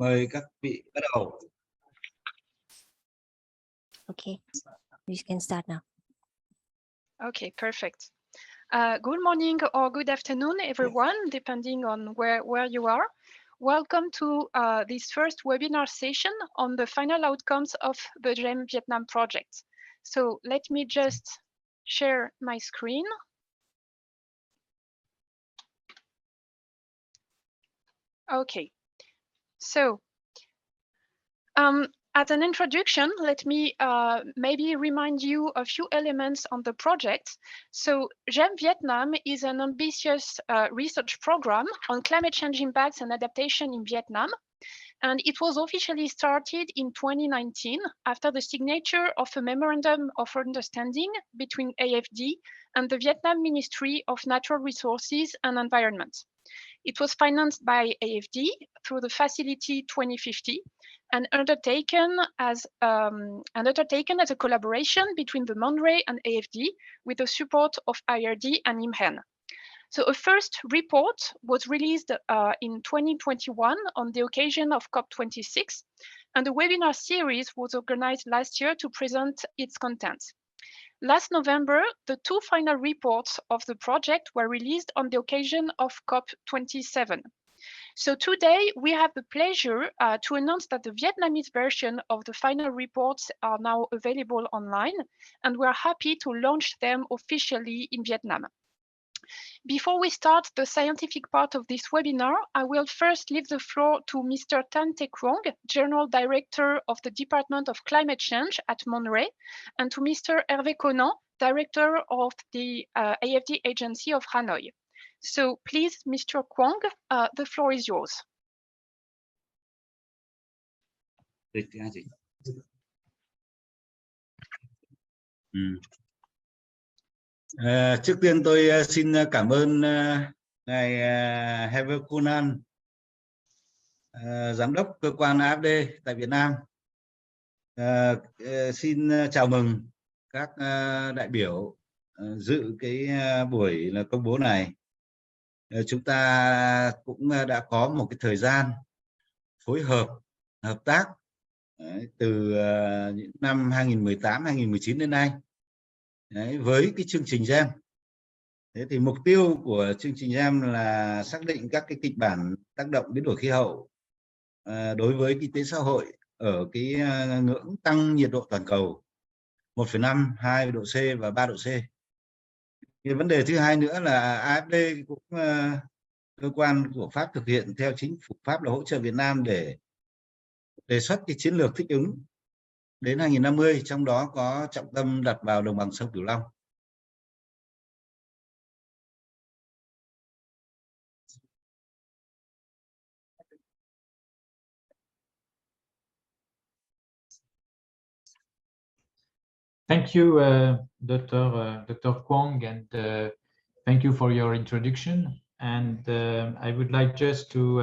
Mời các vị bắt đầu. Okay, we can start now. Okay, perfect. Good morning or good afternoon, everyone, depending on where you are. Welcome to this first webinar session on the final outcomes of the GEMMES Viet Nam project. So let me just share my screen. Okay, so as an introduction, let me maybe remind you a few elements on the project. So GEMMES Viet Nam is an ambitious research program on climate change impacts and adaptation in Vietnam. And it was officially started in 2019 after the signature of a memorandum of understanding between AFD and the Vietnam Ministry of Natural Resources and Environment. It was financed by AFD through the Facility 2050 and undertaken as a collaboration between the MONRE and AFD with the support of IRD and IMHEN. So a first report was released in 2021 on the occasion of COP26, and a webinar series was organized last year to present its contents. Last November, the two final reports of the project were released on the occasion of COP27. So today we have the pleasure to announce that the Vietnamese version of the final reports are now available online, and we're happy to launch them officially in Vietnam. Before we start the scientific part of this webinar, I will first leave the floor to Mr. Tran Anh Quan, General Director of the Department of Climate Change at MONRE, and to Mr. Hervé Conan, Director of the AFD Agency of Hanoi. So please, Mr. Cuong, the floor is yours. Trước tiên tôi xin cảm ơn ngài Hervé Conan, giám đốc cơ quan AFD tại Việt Nam. Xin chào mừng các đại biểu dự cái buổi là công bố này. Chúng ta cũng đã có một cái thời gian phối hợp tác từ những năm 2018-2019 đến nay. Với cái chương trình GEMMES. Thế thì mục tiêu của chương trình GEMMES là xác định các cái kịch bản tác động biến đổi khí hậu đối với kinh tế xã hội ở cái ngưỡng tăng nhiệt độ toàn cầu 1,5, 2 độ C và 3 độ C. Cái vấn đề thứ hai nữa là AFD cũng cơ quan của Pháp thực hiện theo chính phủ Pháp là hỗ trợ Việt Nam để đề xuất cái chiến lược thích ứng đến 2050, trong đó có trọng tâm đặt vào đồng bằng sông Cửu Long. Thank you, Dr. Cuong, and thank you for your introduction. And I would like just to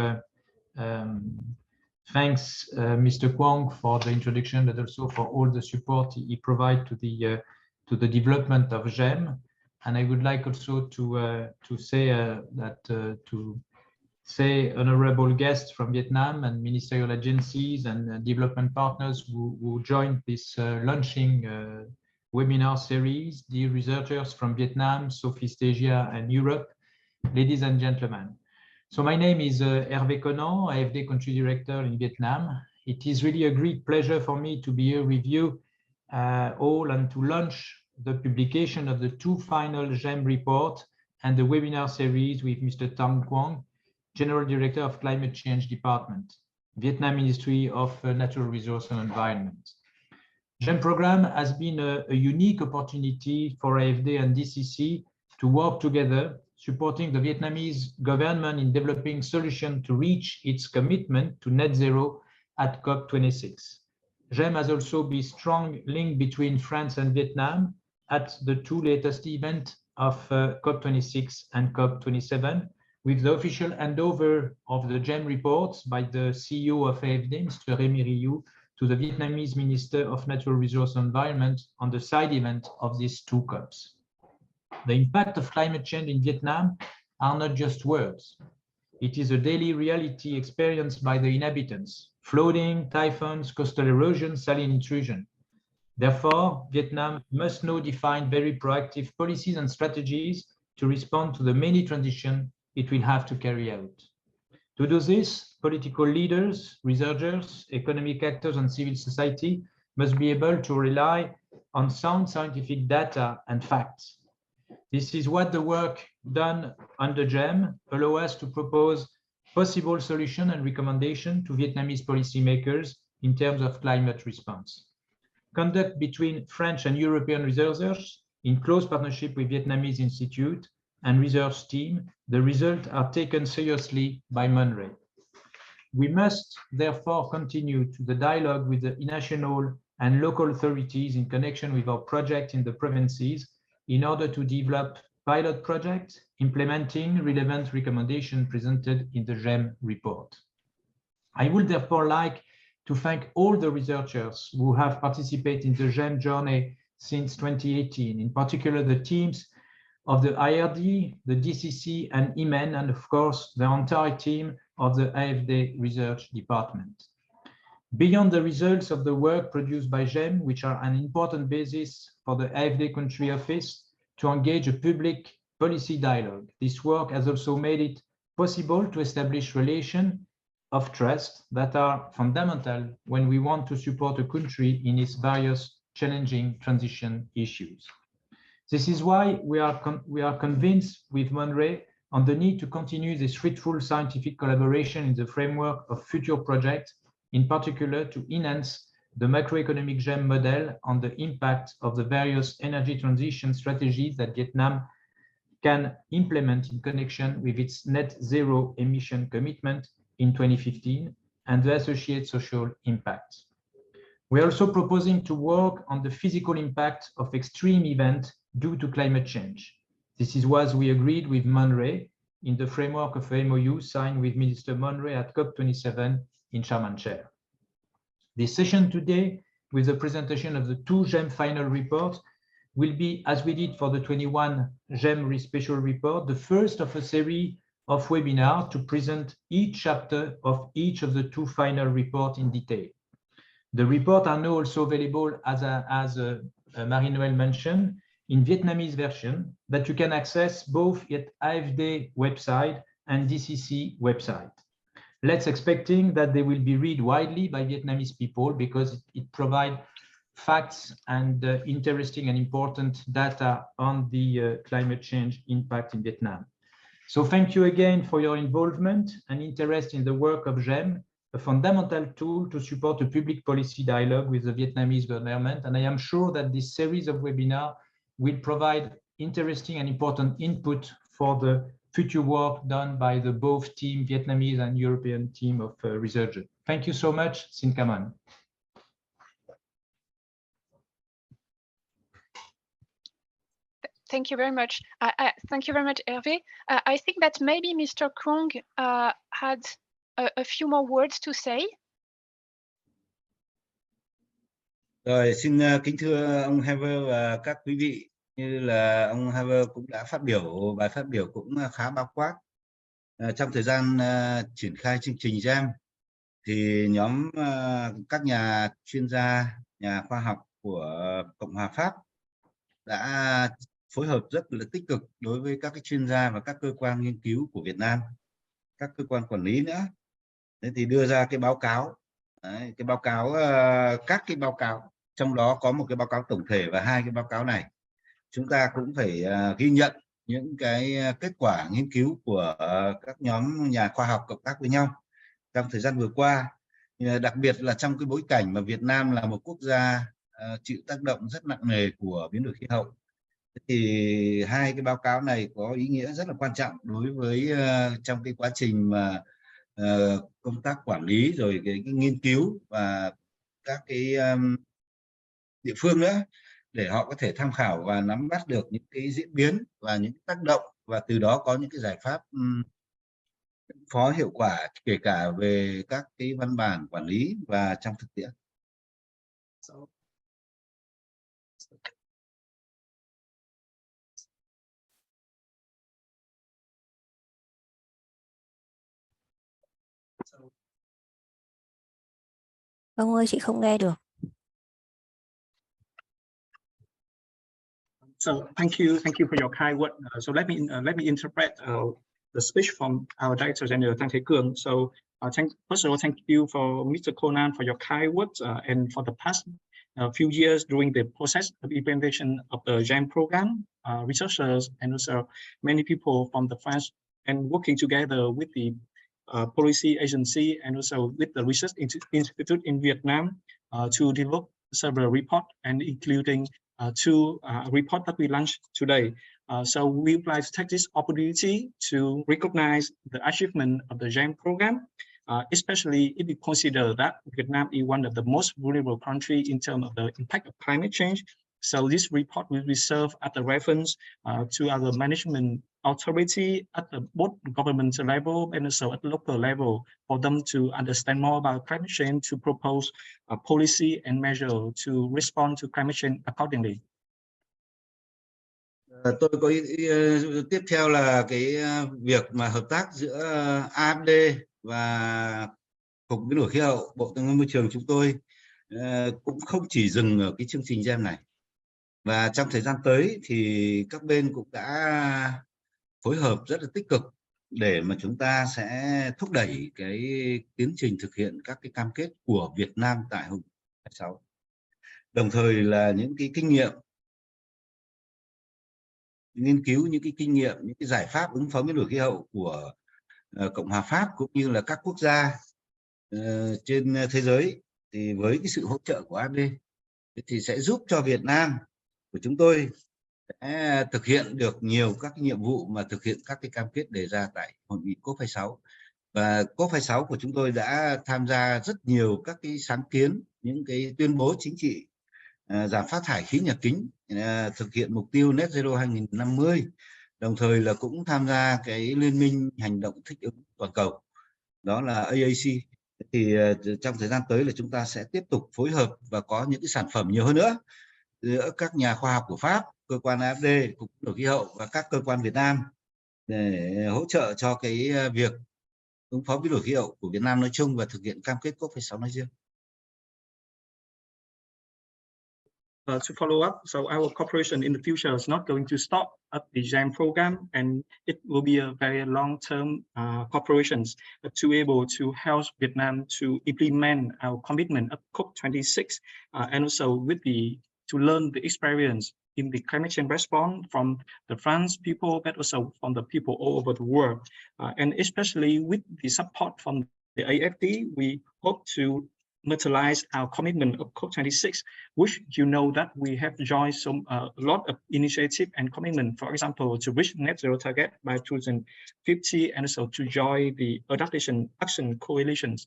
thanks Mr. Cuong for the introduction, but also for all the support he provides to the development of GEMMES. And I would like also to say honorable guests from Vietnam and ministerial agencies and development partners who joined this launching webinar series, dear researchers from Vietnam, Southeast Asia and Europe, ladies and gentlemen. So my name is Hervé Conan, AFD Country Director in Vietnam. It is really a great pleasure for me to be here with you all and to launch the publication of the two final GEMMES reports and the webinar series with Mr. Tang Quang, General Director of Climate Change Department, Vietnam Ministry of Natural Resources and Environment. GEMMES program has been a unique opportunity for AFD and DCC to work together, supporting the Vietnamese government in developing solutions to reach its commitment to net zero at COP26. GEMMES has also been a strong link between France and Vietnam at the two latest events of COP26 and COP27, with the official handover of the GEMMES reports by the CEO of AFD, Mr. Rémy Rioux, to the Vietnamese Minister of Natural Resources and Environment on the side event of these two COPs. The impact of climate change in Vietnam are not just words. It is a daily reality experienced by the inhabitants: flooding, typhoons, coastal erosion, saline intrusion. Therefore, Vietnam must now define very proactive policies and strategies to respond to the many transitions it will have to carry out. To do this, political leaders, researchers, economic actors, and civil society must be able to rely on sound scientific data and facts. This is what the work done under GEMMES allows us to propose possible solutions and recommendations to Vietnamese policymakers in terms of climate response. Conduct between French and European researchers in close partnership with Vietnamese Institute and research team, the results are taken seriously by MONRE. We must therefore continue to the dialogue with the national and local authorities in connection with our project in the provinces in order to develop pilot projects implementing relevant recommendations presented in the GEMMES report. I would therefore like to thank all the researchers who have participated in the GEMMES journey since 2018, in particular the teams of the IRD, the DCC and IMEN, and of course the entire team of the AFD Research Department. Beyond the results of the work produced by GEMMES, which are an important basis for the AFD country office to engage a public policy dialogue, this work has also made it possible to establish relations of trust that are fundamental when we want to support a country in its various challenging transition issues. This is why we are convinced with MONRE on the need to continue this fruitful scientific collaboration in the framework of future projects, in particular to enhance the macroeconomic GEMMES model on the impact of the various energy transition strategies that Vietnam can implement in connection with its net zero emission commitment in 2015 and the associated social impacts. We are also proposing to work on the physical impact of extreme events due to climate change. This is what we agreed with MONRE in the framework of a MOU signed with Minister MONRE at COP27 in Sharm el-Sheikh. This session today, with the presentation of the two GEMMES final reports, will be, as we did for the 21 GEMMES special report, the first of a series of webinars to present each chapter of each of the two final reports in detail. The reports are now also available, as Marie-Noëlle mentioned, in Vietnamese version that you can access both at AFD website and DCC website. Let's expecting that they will be read widely by Vietnamese people because it provides facts and interesting and important data on the climate change impact in Vietnam. So thank you again for your involvement and interest in the work of GEMMES, a fundamental tool to support a public policy dialogue with the Vietnamese government. And I am sure that this series of webinars will provide interesting and important input for the future work done by the both team, Vietnamese and European team of researchers. Thank you so much. Xin cảm ơn. Thank you very much. Thank you very much, Hervé. I think that maybe Mr. Cuong had a few more words to say. Rồi, xin kính thưa ông Hervé và các quý vị, như là ông Hervé cũng đã phát biểu, bài phát biểu cũng khá bao quát. Trong thời gian triển khai chương trình GEMMES thì nhóm các nhà chuyên gia, nhà khoa học của Cộng hòa Pháp đã phối hợp rất là tích cực đối với các cái chuyên gia và các cơ quan nghiên cứu của Việt Nam, các cơ quan quản lý nữa. Thế thì đưa ra cái báo cáo. Đấy, cái báo cáo, các cái báo cáo, trong đó có một cái báo cáo tổng thể và hai cái báo cáo này. Chúng ta cũng phải ghi nhận những cái kết quả nghiên cứu của các nhóm nhà khoa học cộng tác với nhau trong thời gian vừa qua, đặc biệt là trong cái bối cảnh mà Việt Nam là một quốc gia chịu tác động rất nặng nề của biến đổi khí hậu. Thì hai cái báo cáo này có ý nghĩa rất là quan trọng đối với trong cái quá trình mà công tác quản lý rồi cái nghiên cứu và các cái địa phương nữa, để họ có thể tham khảo và nắm bắt được những cái diễn biến và những tác động, và từ đó có những cái giải pháp phó hiệu quả, kể cả về các cái văn bản quản lý và trong thực tiễn. Ông ơi, chị không nghe được. So thank you for your kind word. So let me interpret the speech from our Director General Tang Cuong. So first of all, thank you for Mr. Conan for your kind words and for the past few years during the process of implementation of the GEMMES program, researchers and also many people from the France and working together with the policy agency and also with the research institute in Vietnam to develop several reports and including two reports that we launched today. So we would like to take this opportunity to recognize the achievement of the GEMMES program, especially if we consider that Vietnam is one of the most vulnerable countries in terms of the impact of climate change. So this report will be served as a reference to our management authority at the both government level and also at the local level for them to understand more about climate change, to propose a policy and measure to respond to climate change accordingly. Tôi có tiếp theo là cái việc mà hợp tác giữa AFD và Cục Biến đổi Khí hậu, Bộ Tài nguyên Môi trường chúng tôi cũng không chỉ dừng ở cái chương trình GEMMES này. Và trong thời gian tới thì các bên cũng đã phối hợp rất là tích cực để mà chúng ta sẽ thúc đẩy cái tiến trình thực hiện các cái cam kết của Việt Nam tại Hội nghị 26. Đồng thời là những cái kinh nghiệm, nghiên cứu những cái kinh nghiệm, những cái giải pháp ứng phó biến đổi khí hậu của Cộng hòa Pháp cũng như là các quốc gia trên thế giới, thì với cái sự hỗ trợ của AFD thì sẽ giúp cho Việt Nam của chúng tôi sẽ thực hiện được nhiều các cái nhiệm vụ mà thực hiện các cái cam kết đề ra tại hội nghị COP26. Và COP26 của chúng tôi đã tham gia rất nhiều các cái sáng kiến, những cái tuyên bố chính trị giảm phát thải khí nhà kính, thực hiện mục tiêu net zero 2050, đồng thời là cũng tham gia cái liên minh hành động thích ứng toàn cầu, đó là AAC. Thì trong thời gian tới là chúng ta sẽ tiếp tục phối hợp và có những cái sản phẩm nhiều hơn nữa giữa các nhà khoa học của Pháp, cơ quan AFD, Cục Biến đổi Khí hậu và các cơ quan Việt Nam để hỗ trợ cho cái việc ứng phó biến đổi khí hậu của Việt Nam nói chung và thực hiện cam kết COP26 nói riêng. To follow up, so our cooperation in the future is not going to stop at the GEMMES program, and it will be a very long-term cooperation to able to help Vietnam to implement our commitment at COP26, and also with to learn the experience in the climate change response from the France people, but also from the people all over the world, and especially with the support from the AFD, we hope to materialize our commitment of COP26, which you know that we have joined a lot of initiative and commitment, for example, to reach net zero target by 2050, and also to join the adaptation action coalitions.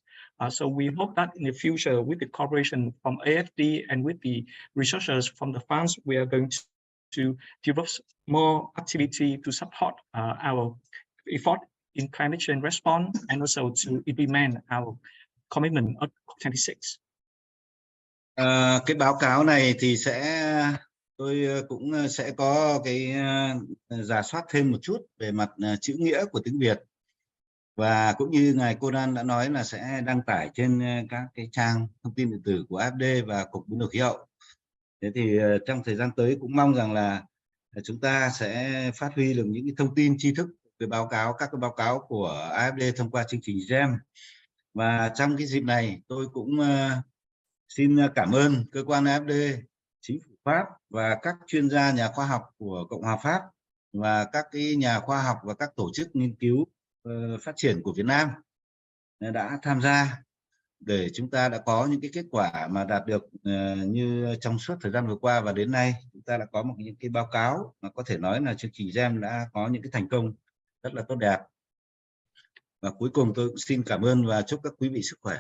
So we hope that in the future, with the cooperation from AFD and with the researchers from the funds, we are going to develop more activity to support our effort in climate change response and also to implement our commitment of COP26. Cái báo cáo này thì tôi cũng sẽ có cái rà soát thêm một chút về mặt chữ nghĩa của tiếng Việt, và cũng như ngài Conan đã nói là sẽ đăng tải trên các cái trang thông tin điện tử của AFD và Cục Biến đổi Khí hậu. Thế thì trong thời gian tới cũng mong rằng là chúng ta sẽ phát huy được những cái thông tin tri thức về các cái báo cáo của AFD thông qua chương trình GEMMES. Và trong cái dịp này tôi cũng xin cảm ơn cơ quan AFD, chính phủ Pháp và các chuyên gia nhà khoa học của Cộng hòa Pháp và các cái nhà khoa học và các tổ chức nghiên cứu phát triển của Việt Nam đã tham gia để chúng ta đã có những cái kết quả mà đạt được như trong suốt thời gian vừa qua, và đến nay chúng ta đã có những cái báo cáo mà có thể nói là chương trình GEMMES đã có những cái thành công rất là tốt đẹp. Và cuối cùng tôi cũng xin cảm ơn và chúc các quý vị sức khỏe.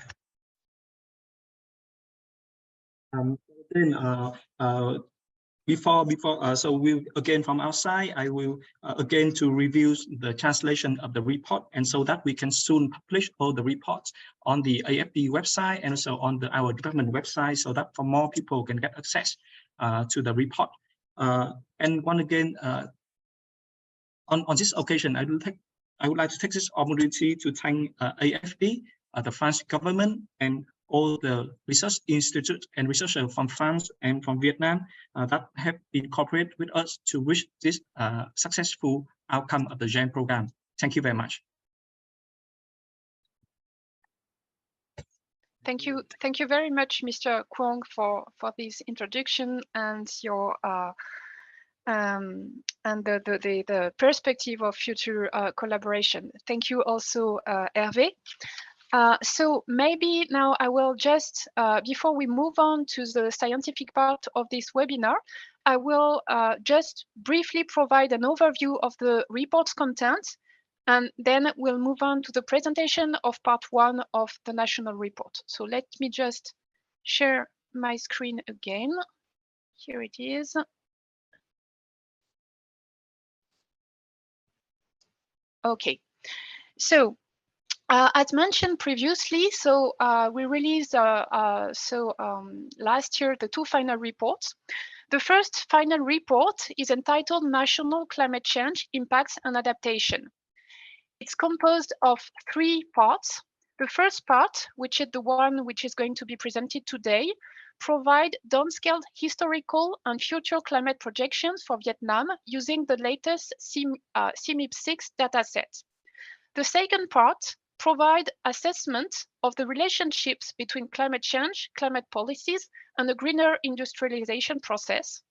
So we again from our side, I will again to review the translation of the report, and so that we can soon publish all the reports on the AFD website and also on our department website, so that for more people can get access to the report. And one again, on this occasion, I would like to take this opportunity to thank AFD, the French government, and all the research institutes and researchers from France and from Vietnam that have been cooperated with us to reach this successful outcome of the GEM program. Thank you very much. Thank you very much, Mr. Cuong, for this introduction and your and the perspective of future collaboration. Thank you also, Hervé. So maybe now I will just, before we move on to the scientific part of this webinar, I will just briefly provide an overview of the report's content, and then we'll move on to the presentation of part 1 of the national report. So let me just share my screen again. Here it is. Okay, so as mentioned previously, so we released last year the 2 final reports. The first final report is entitled National Climate Change Impacts and Adaptation. It's composed of 3 parts. The first part, which is the one which is going to be presented today, provide downscaled historical and future climate projections for Vietnam using the latest CMIP6 dataset. The second part provide assessment of the relationships between climate change, climate policies, and a greener industrialization process.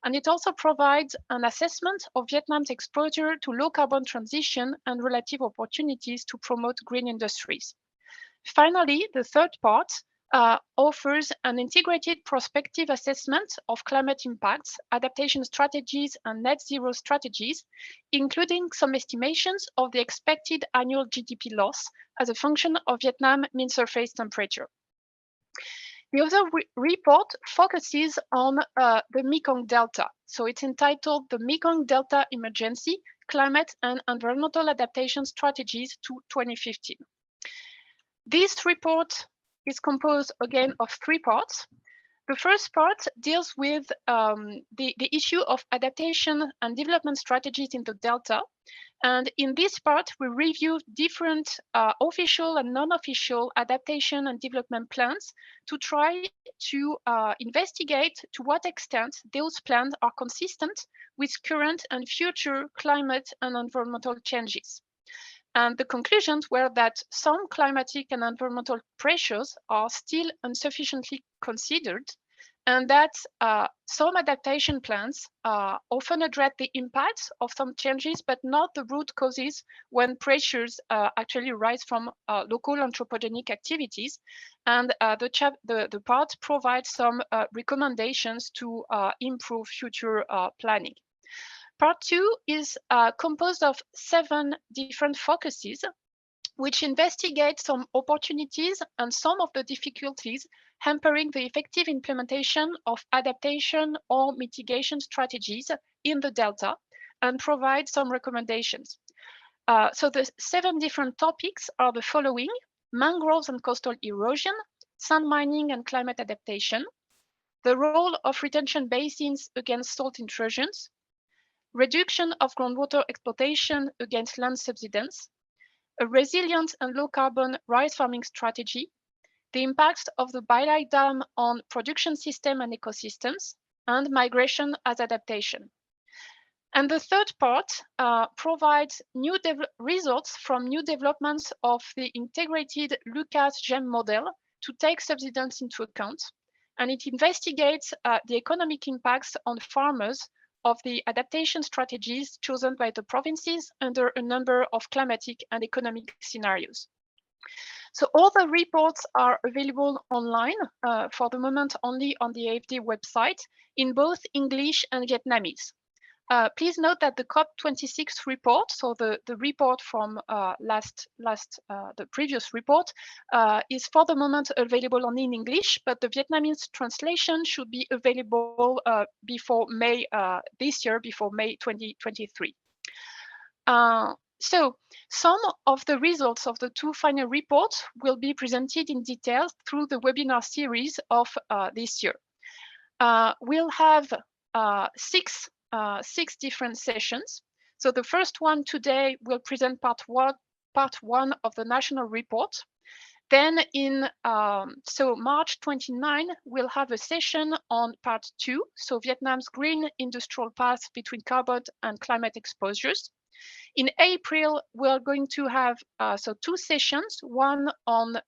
And it also provides an assessment of Vietnam's exposure to low carbon transition and relative opportunities to promote green industries. Finally, the third part offers an integrated prospective assessment of climate impacts, adaptation strategies, and net zero strategies, including some estimations of the expected annual GDP loss as a function of Vietnam mean surface temperature. The other report focuses on the Mekong Delta. So it's entitled The Mekong Delta Emergency, Climate and Environmental Adaptation Strategies to 2015. This report is composed again of 3 parts. The first part deals with the issue of adaptation and development strategies in the Delta. And in this part, we review different official and non-official adaptation and development plans to try to investigate to what extent those plans are consistent with current and future climate and environmental changes. And the conclusions were that some climatic and environmental pressures are still insufficiently considered, and that some adaptation plans often address the impacts of some changes, but not the root causes when pressures actually rise from local anthropogenic activities. And the part provides some recommendations to improve future planning. Part 2 is composed of 7 different focuses, which investigate some opportunities and some of the difficulties hampering the effective implementation of adaptation or mitigation strategies in the Delta, and provide some recommendations. So the 7 different topics are the following: mangroves and coastal erosion, sand mining and climate adaptation, the role of retention basins against salt intrusions, reduction of groundwater exploitation against land subsidence, a resilient and low-carbon rice farming strategy, the impacts of the Bailai Dam on production system and ecosystems, and migration as adaptation. And the third part provides new results from new developments of the integrated Lucas GEM model to take subsidence into account, and it investigates the economic impacts on farmers of the adaptation strategies chosen by the provinces under a number of climatic and economic scenarios. So all the reports are available online, for the moment only on the AFD website, in both English and Vietnamese. Please note that the COP26 report, so the report from the previous report, is for the moment available only in English, but the Vietnamese translation should be available before May this year, before May 2023. So some of the results of the 2 final reports will be presented in detail through the webinar series of this year. We'll have 6 different sessions. So the first one today will present part one of the national report. Then in so March 29, we'll have a session on part 2, so Vietnam's green industrial path between carbon and climate exposures. In April, we're going to have so 2 sessions, one on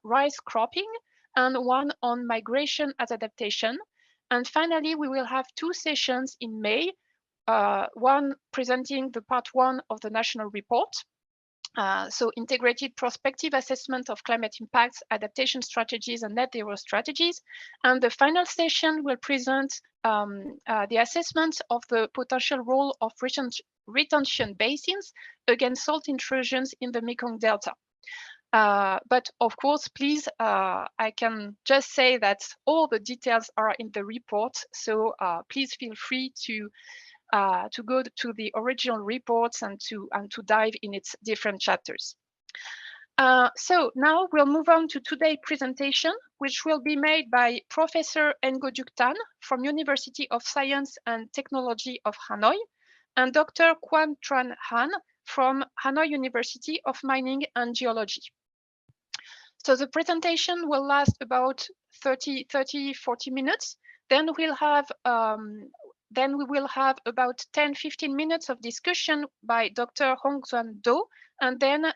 rice cropping and one on migration as adaptation. And finally, we will have 2 sessions in May, one presenting the part 1 of the national report. So integrated prospective assessment of climate impacts, adaptation strategies, and net zero strategies. And the final session will present the assessment of the potential role of retention basins against salt intrusions in the Mekong Delta. But of course, please, I can just say that all the details are in the report. So please feel free to go to the original reports and to dive in its different chapters. So now we'll move on to today's presentation, which will be made by Professor Ngo-Duc from University of Science and Technology of Hanoi and Dr. Tran Anh from Hanoi University of Mining and Geology. So the presentation will last about 40 minutes. Then we will have about 10-15 minutes of discussion by Dr. Hong Xuan Do, and then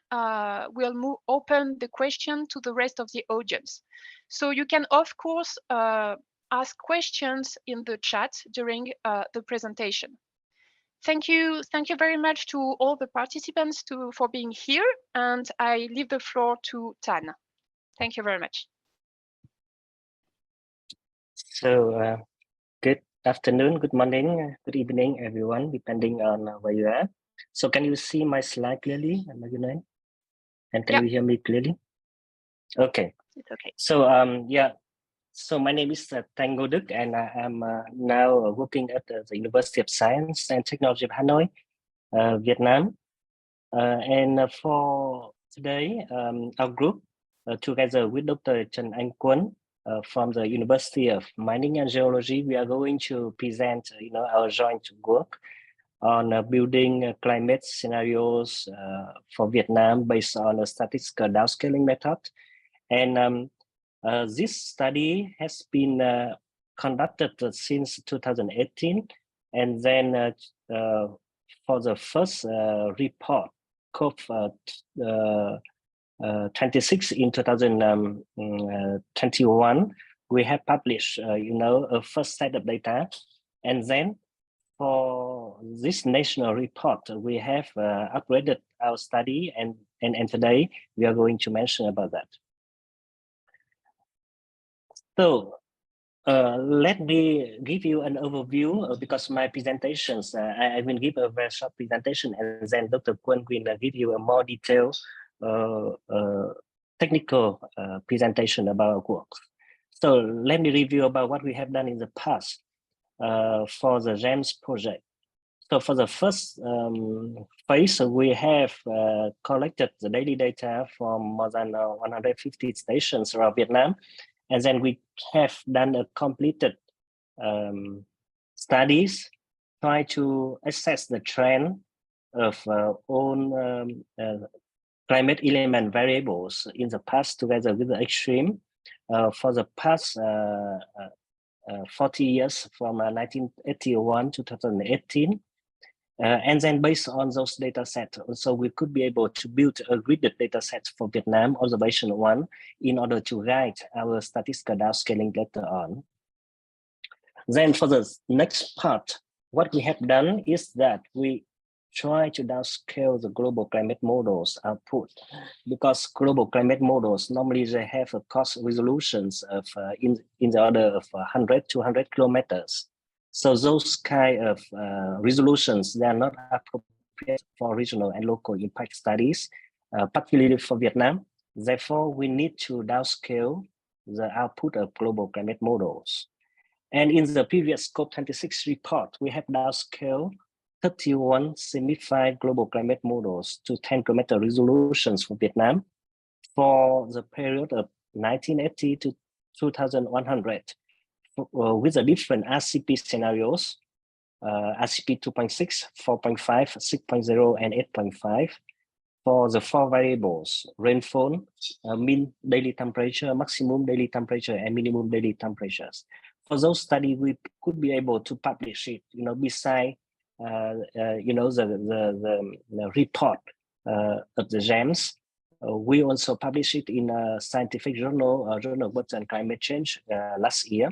we'll open the question to the rest of the audience. So you can, of course, ask questions in the chat during the presentation. Thank you very much to all the participants for being here, and I leave the floor to Tan. Thank you very much. So good afternoon, good morning, good evening, everyone, depending on where you are. So can you see my slide clearly, Marie-Noëlle? And can you hear me clearly? Okay. It's okay. So yeah, so my name is Tang Ngo-Duc, and I am now working at the University of Science and Technology of Hanoi, Vietnam. And for today, our group, together with Dr. Tran Anh Quan, from the University of Mining and Geology, we are going to present, our joint work on building climate scenarios for Vietnam based on a statistical downscaling method. And this study has been conducted since 2018, and then for the first report, COP26 in 2021, we have published, a first set of data, and then for this national report, we have upgraded our study, and today we are going to mention about that. So let me give you an overview because my presentations, I will give a very short presentation, and then Dr. Cuong will give you a more detailed technical presentation about our work. So let me review about what we have done in the past for the GEMMES project. So for the first phase, we have collected the daily data from more than 150 stations around Vietnam. And then we have done a completed studies, try to assess the trend of all climate element variables in the past together with the extreme for the past 40 years from 1981 to 2018. And then based on those data sets, so we could be able to build a gridded data set for Vietnam observation 1 in order to guide our statistical downscaling later on. Then for the next part, what we have done is that we try to downscale the global climate models output, because global climate models normally they have a cost resolutions of in the order of 100 to 200 kilometers. So those kind of resolutions, they are not appropriate for regional and local impact studies, particularly for Vietnam. Therefore, we need to downscale the output of global climate models. And in the previous COP26 report, we have downscaled 31 simplified global climate models to 10 kilometer resolutions for Vietnam for the period of 1980 to 2100. With the different RCP scenarios, RCP 2.6, 4.5, 6.0, and 8.5. for the 4 variables: rainfall, mean daily temperature, maximum daily temperature, and minimum daily temperatures. For those studies, we could be able to publish it, beside, the report of the GEMMES. We also published it in a scientific journal, Journal of Earth and Climate Change, last year.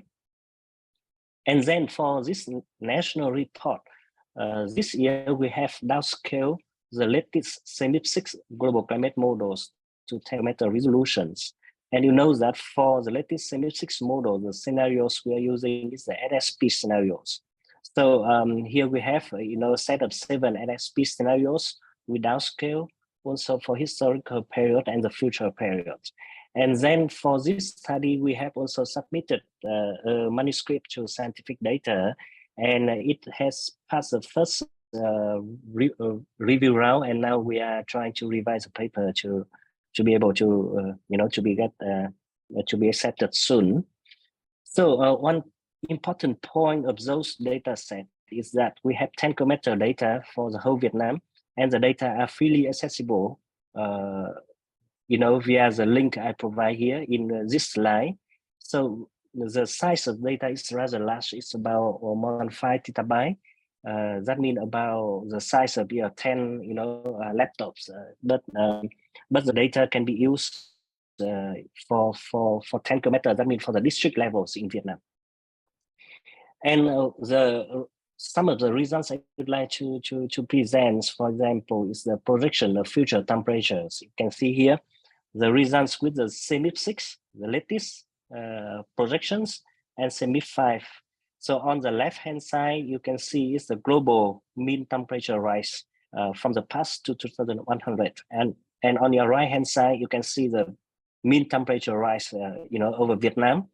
And then for this national report, this year we have downscaled the latest CEMIP6 global climate models to 10-meter resolutions. And you know that for the latest CEMIP6 model, the scenarios we are using is the NSP scenarios. So here we have, a set of 7 NSP scenarios we downscale also for historical period and the future period. And then for this study, we have also submitted a manuscript to scientific data, and it has passed the first review round, and now we are trying to revise the paper to be able to to be accepted soon. So one important point of those data set is that we have 10 kilometer data for the whole Vietnam, and the data are freely accessible, via the link I provide here in this slide. So the size of data is rather large. It's about more than 5 petabytes. That means about the size of your 10, laptops. But the data can be used for 10 kilometers. That means for the district levels in Vietnam. And some of the reasons I would like to present, for example, is the projection of future temperatures. You can see here the results with the CEMIP6, the latest projections, and CEMIP5. So on the left-hand side, you can see is the global mean temperature rise from the past to 2100. And on your right-hand side, you can see the mean temperature rise, over Vietnam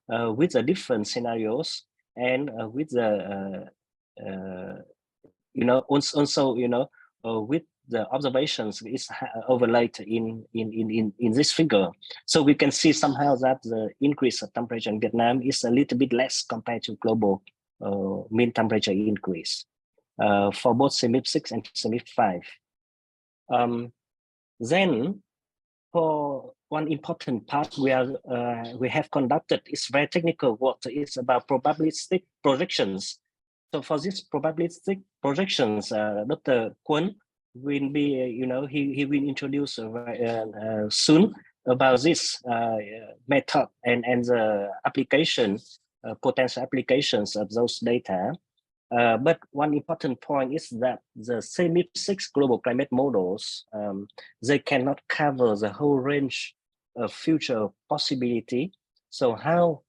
with the different scenarios, and with the with the observations is overlaid in this figure. So we can see somehow that the increase of temperature in Vietnam is a little bit less compared to global mean temperature increase for both CEMIP6 and CEMIP5. Then for one important part we have conducted is very technical work. It's about probabilistic projections. So for this probabilistic projections, Dr. Cuong will be, he will introduce soon about this method and the application, potential applications of those data. But one important point is that the CEMIP6 global climate models, they cannot cover the whole range of future possibility. So how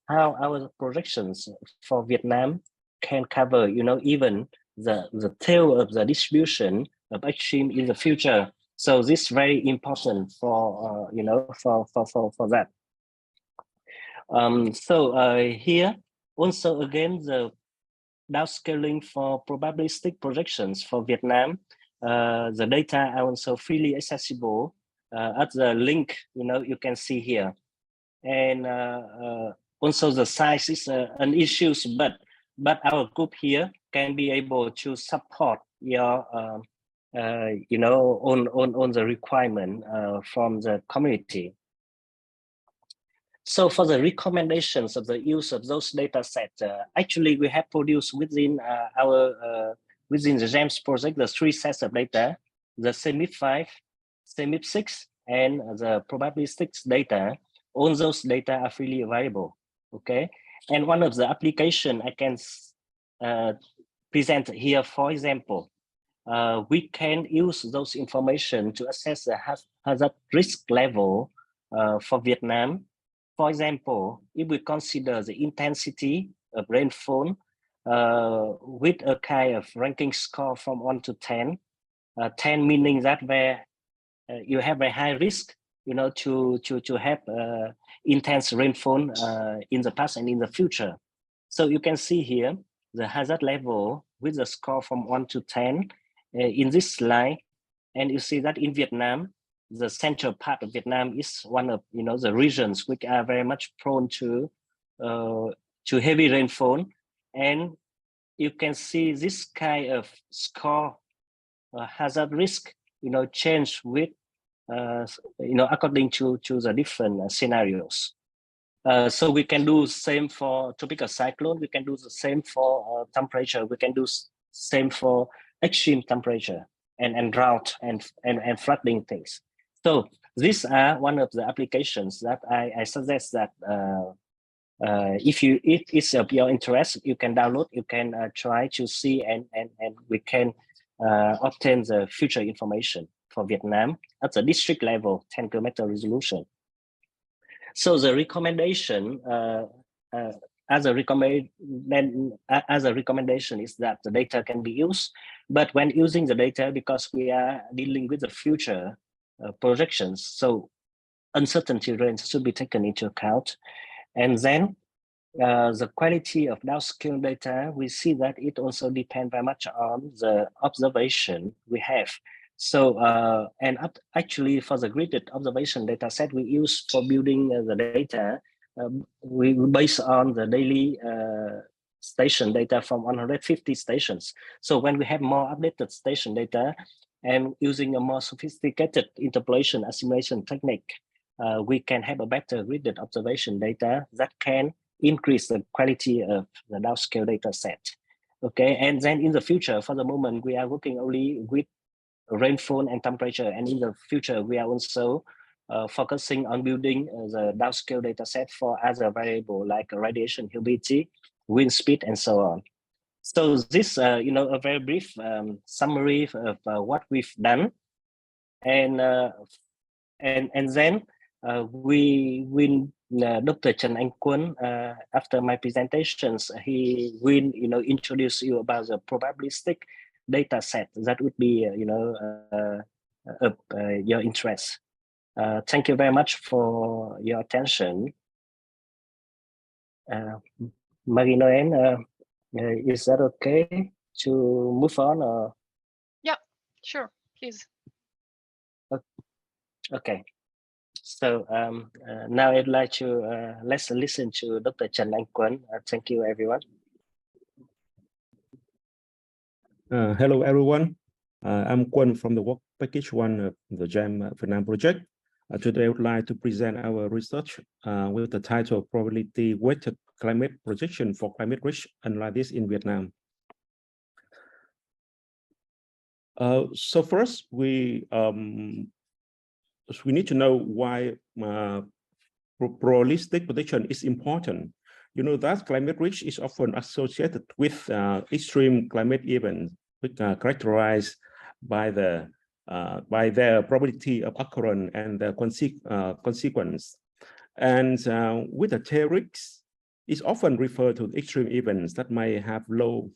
our projections for Vietnam can cover, even the tail of the distribution of extreme in the future. So this is very important for for that. Here also again the downscaling for probabilistic projections for Vietnam. The data are also freely accessible at the link you can see here, and also the size is an issue, but our group here can be able to support your on the requirement from the community. So for the recommendations of the use of those data sets, actually we have produced within within the GEMMES project the 3 sets of data: the CEMIP5, CEMIP6, and the probabilistic data. All those data are freely available. Okay, and one of the application I can present here, for example, we can use those information to assess the hazard risk level for Vietnam. For example, if we consider the intensity of rainfall with a kind of ranking score from 1 to 10, 10 meaning that where you have a high risk, to have intense rainfall in the past and in the future. So you can see here the hazard level with the score from 1 to 10 in this slide, and you see that in Vietnam, the central part of Vietnam is one of the regions which are very much prone to heavy rainfall, and you can see this kind of score hazard risk change with according to the different scenarios. So we can do same for tropical cyclone. We can do the same for temperature. We can do same for extreme temperature and drought and flooding things. So these are one of the applications that I suggest that if it's of your interest, you can download. You can try to see and we can obtain the future information for Vietnam at the district level, 10 kilometer resolution. So the recommendation as a recommendation is that the data can be used, but when using the data, because we are dealing with the future projections, so uncertainty range should be taken into account. And then the quality of downscale data, we see that it also depends very much on the observation we have. So, actually for the gridded observation data set we use for building the data, we base on the daily station data from 150 stations. So when we have more updated station data and using a more sophisticated interpolation assimilation technique, we can have a better gridded observation data that can increase the quality of the downscale data set. Okay, and then in the future, for the moment, we are working only with rainfall and temperature, and in the future we are also focusing on building the downscale data set for other variable like radiation humidity, wind speed, and so on. So this a very brief summary of what we've done, and then Dr. Tran Anh Quan, after my presentations, he will introduce you about the probabilistic data set that would be of your interest. Thank you very much for your attention. Marie-Noëlle, is that okay to move on? Or? Yeah, sure, please. Okay. So now I'd like to let's listen to Dr. Tran Anh Quan. Thank you, everyone. Hello, everyone. I'm Cuong from the work package 1 of the GEMMES Viet Nam project. Today, I would like to present our research with the title Probability Weighted Climate Projection for Climate Risk Analysis in Vietnam. So first, we need to know why probabilistic prediction is important. You know that climate risk is often associated with extreme climate events, which are characterized by their probability of occurrence and the consequence. And with the tail risks, it's often referred to extreme events that may have low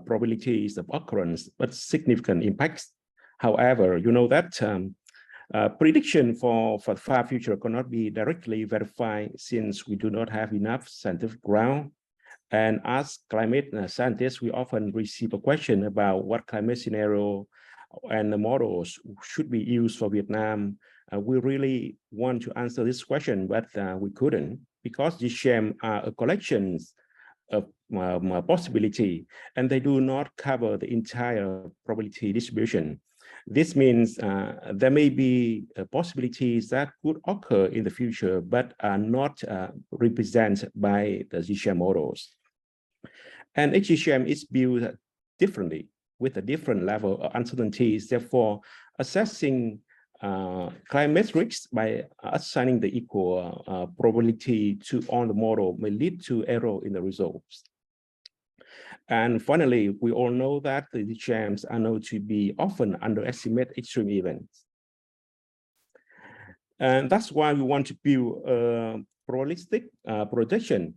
probabilities of occurrence but significant impacts. However, you know that prediction for far future cannot be directly verified since we do not have enough scientific ground. And as climate scientists, we often receive a question about what climate scenario and the models should be used for Vietnam. We really want to answer this question, but we couldn't, because these GEMMES are a collection of possibility, and they do not cover the entire probability distribution. This means there may be possibilities that could occur in the future, but are not represented by the GEMMES models. And each GEMMES is built differently with a different level of uncertainties. Therefore, assessing climate risks by assigning the equal probability to on the model may lead to error in the results. And finally, we all know that the GEMMES are known to be often underestimate extreme events. And that's why we want to build a probabilistic projection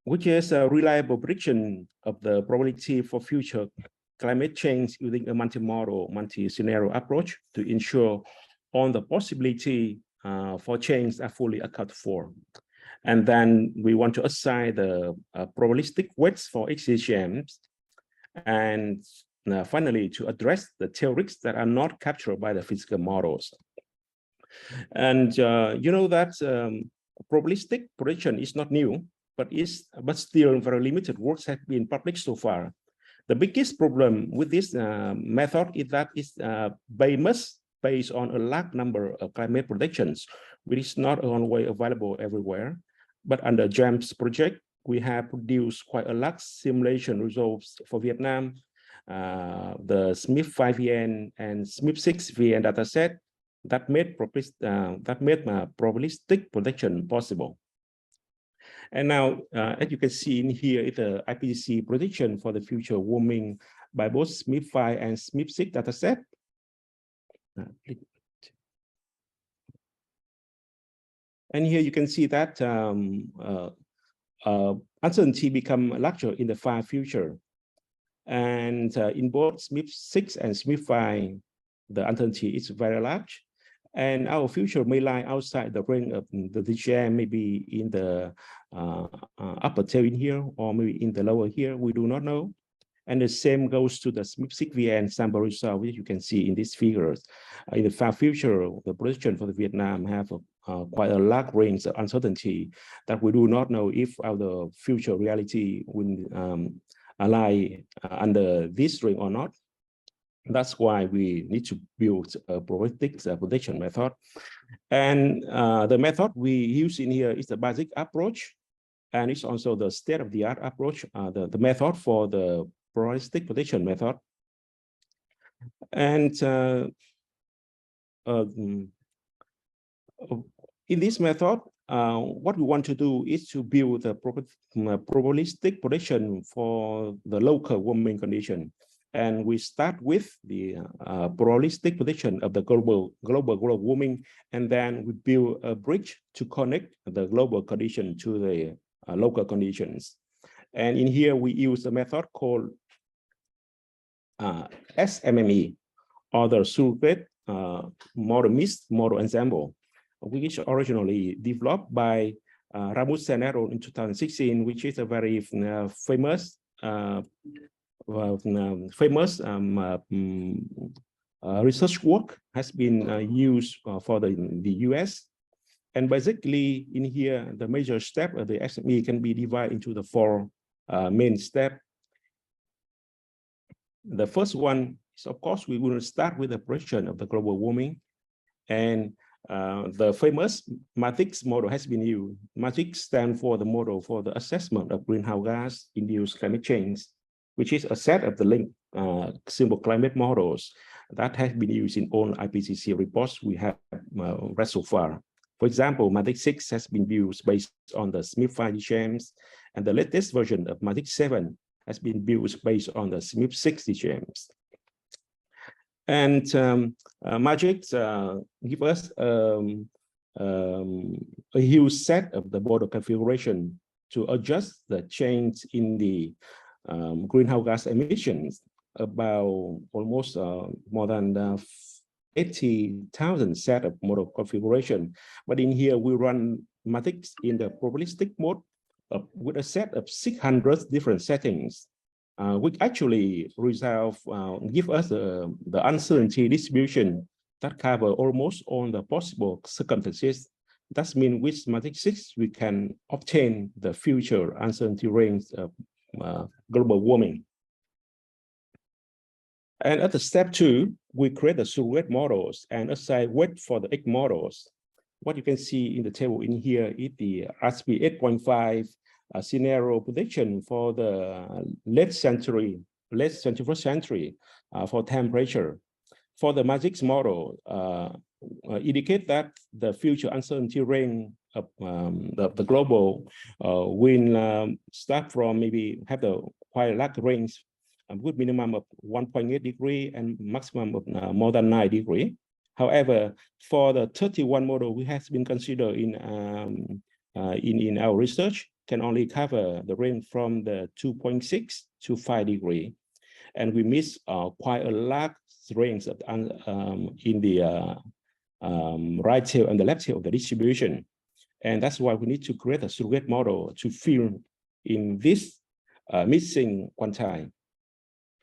which is a reliable prediction of the probability for future climate change using a multi-model, multi-scenario approach to ensure all the possibility for change are fully accounted for. And then we want to assign the probabilistic weights for each GEMMES, and finally to address the tail risks that are not captured by the physical models. And you know that probabilistic prediction is not new. but still very limited works have been published so far. The biggest problem with this method is that it's based on a large number of climate predictions, which is not always available everywhere. But under GEMMES project, we have produced quite a large simulation results for Vietnam, the SMIP 5VN and SMIP 6VN dataset that made probabilistic prediction possible. And now, as you can see in here, is the IPCC prediction for the future warming by both SMIP 5 and SMIP 6 dataset. And here you can see that uncertainty become larger in the far future. And in both SMIP 6 and SMIP 5, the uncertainty is very large. And our future may lie outside the range of the DGM, maybe in the upper tail in here, or maybe in the lower here, we do not know. And the same goes to the SMIP 6VN sample result, which you can see in these figures. In the far future, the prediction for the Vietnam have quite a large range of uncertainty that we do not know if our future reality will lie under this range or not. That's why we need to build a probabilistic prediction method. And the method we use in here is the basic approach. And it's also the state-of-the-art approach, the method for the probabilistic prediction method. And in this method, what we want to do is to build a probabilistic prediction for the local warming condition. And we start with the probabilistic prediction of the global warming, and then we build a bridge to connect the global condition to the local conditions. And in here, we use a method called SMME, or the surrogate model mixed model ensemble, which originally developed by Ramus Senero in 2016, which is a very famous research work, has been used for the US. And basically in here, the major step of the SME can be divided into the four main steps. The first one is, of course, we will start with the prediction of the global warming. And the famous MATRIX model has been used. MATRIX stands for the model for the assessment of greenhouse gas induced climate change, which is a set of the linked simple climate models that has been used in all IPCC reports we have read so far. For example, MATRIX 6 has been used based on the SMIP 5 DGMs, and the latest version of MATRIX 7 has been built based on the SMIP 6 DGMs. And MATRIX give us a huge set of the model configuration to adjust the change in the greenhouse gas emissions, about almost more than 80,000 set of model configuration. But in here, we run MATRIX in the probabilistic mode with a set of 600 different settings, which actually give us the uncertainty distribution that cover almost all the possible circumstances. That means with MATRIX 6, we can obtain the future uncertainty range of global warming. And at the step 2, we create the surrogate models and assign weight for the X models. What you can see in the table in here is the RSP 8.5 scenario prediction for the late 21st century for temperature. For the MATRIX model, indicate that the future uncertainty range of the global will start from maybe have the quite large range with minimum of 1.8 degree and maximum of more than 9 degree. However, for the 31 model we has been considered in our research, can only cover the range from the 2.6 to 5 degree, and we miss quite a large range of in the right tail and the left tail of the distribution. And that's why we need to create a surrogate model to fill in this missing quantile.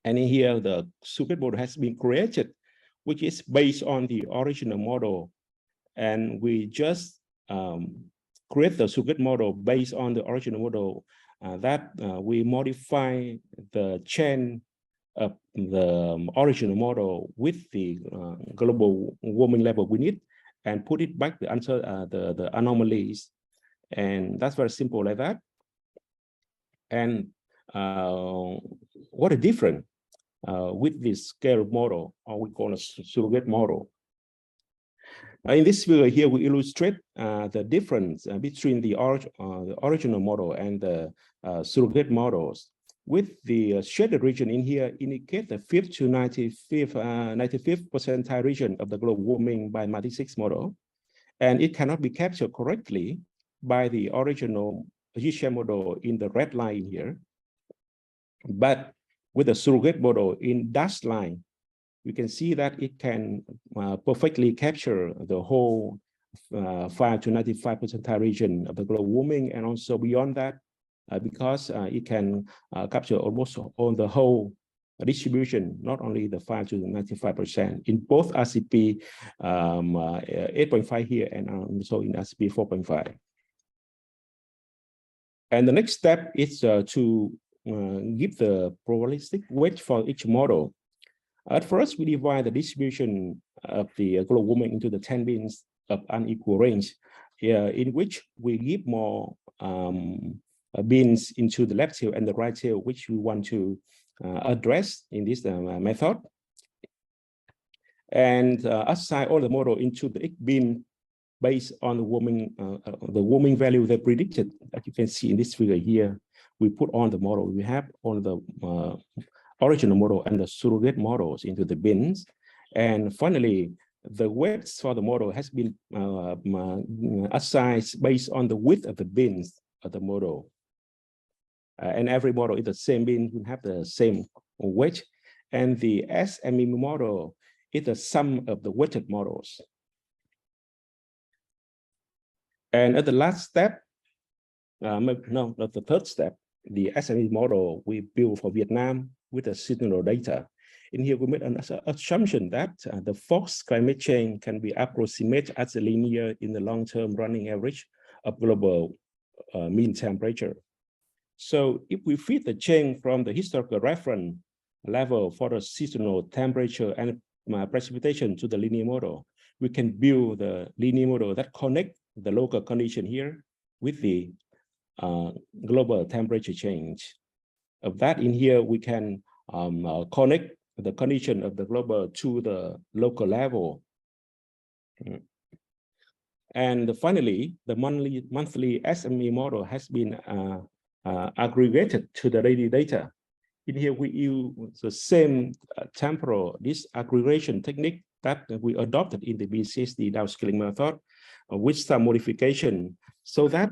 And in here, the surrogate model has been created, which is based on the original model. And we just create the surrogate model based on the original model that we modify the chain of the original model with the global warming level we need and put it back to answer the anomalies. And that's very simple like that. And what is different with this scale model, or we call a surrogate model? In this figure here, we illustrate the difference between the original model and the surrogate models. With the shaded region in here indicate the 5th to 95th percentile region of the global warming by Marie-Noëlle model, and it cannot be captured correctly by the original GEMMES model in the red line here. But with the surrogate model in dashed line, you can see that it can perfectly capture the whole 5 to 95 percentile region of the global warming, and also beyond that, because it can capture almost on the whole distribution, not only the 5 to 95% in both RCP 8.5 here and also in RCP 4.5. And the next step is to give the probabilistic weight for each model. At first, we divide the distribution of the global warming into the 10 bins of unequal range, in which we give more bins into the left tail and the right tail, which we want to address in this method. And assign all the model into the bin based on the warming value they predicted. As you can see in this figure here, we put on the model. We have on the original model and the surrogate models into the bins. And finally, the weights for the model has been assigned based on the width of the bins of the model. And every model in the same bin will have the same weight. And the SME model is the sum of the weighted models. And at the last step, no, not the third step, the SME model we built for Vietnam with the seasonal data. In here, we made an assumption that the forced climate change can be approximated as a linear in the long-term running average of global mean temperature. So if we fit the change from the historical reference level for the seasonal temperature and precipitation to the linear model, we can build the linear model that connect the local condition here with the global temperature change. Of that in here, we can connect the condition of the global to the local level. And finally, the monthly SME model has been aggregated to the daily data. In here, we use the same temporal disaggregation technique that we adopted in the BCSD downscaling method with some modification, so that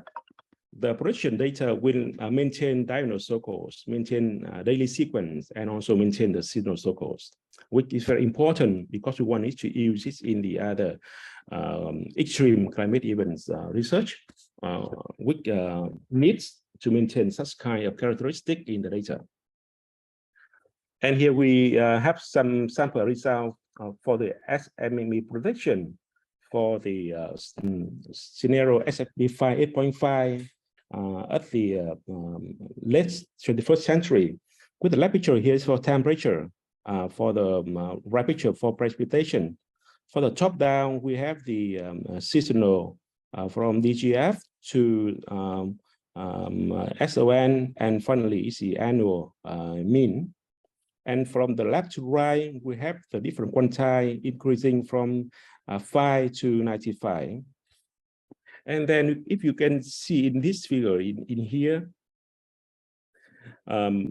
the prediction data will maintain diurnal cycles, maintain daily sequence, and also maintain the seasonal cycles, which is very important because we want to use this in the other extreme climate events research, which needs to maintain such kind of characteristic in the data. And here we have some sample results for the SME prediction for the scenario SFB5 8.5 at the late 21st century. With the left picture here is for temperature, for the right picture for precipitation. For the top down, we have the seasonal from DGF to SON, and finally is the annual mean. And from the left to right, we have the different quantile increasing from 5 to 95. And then if you can see in this figure in here, at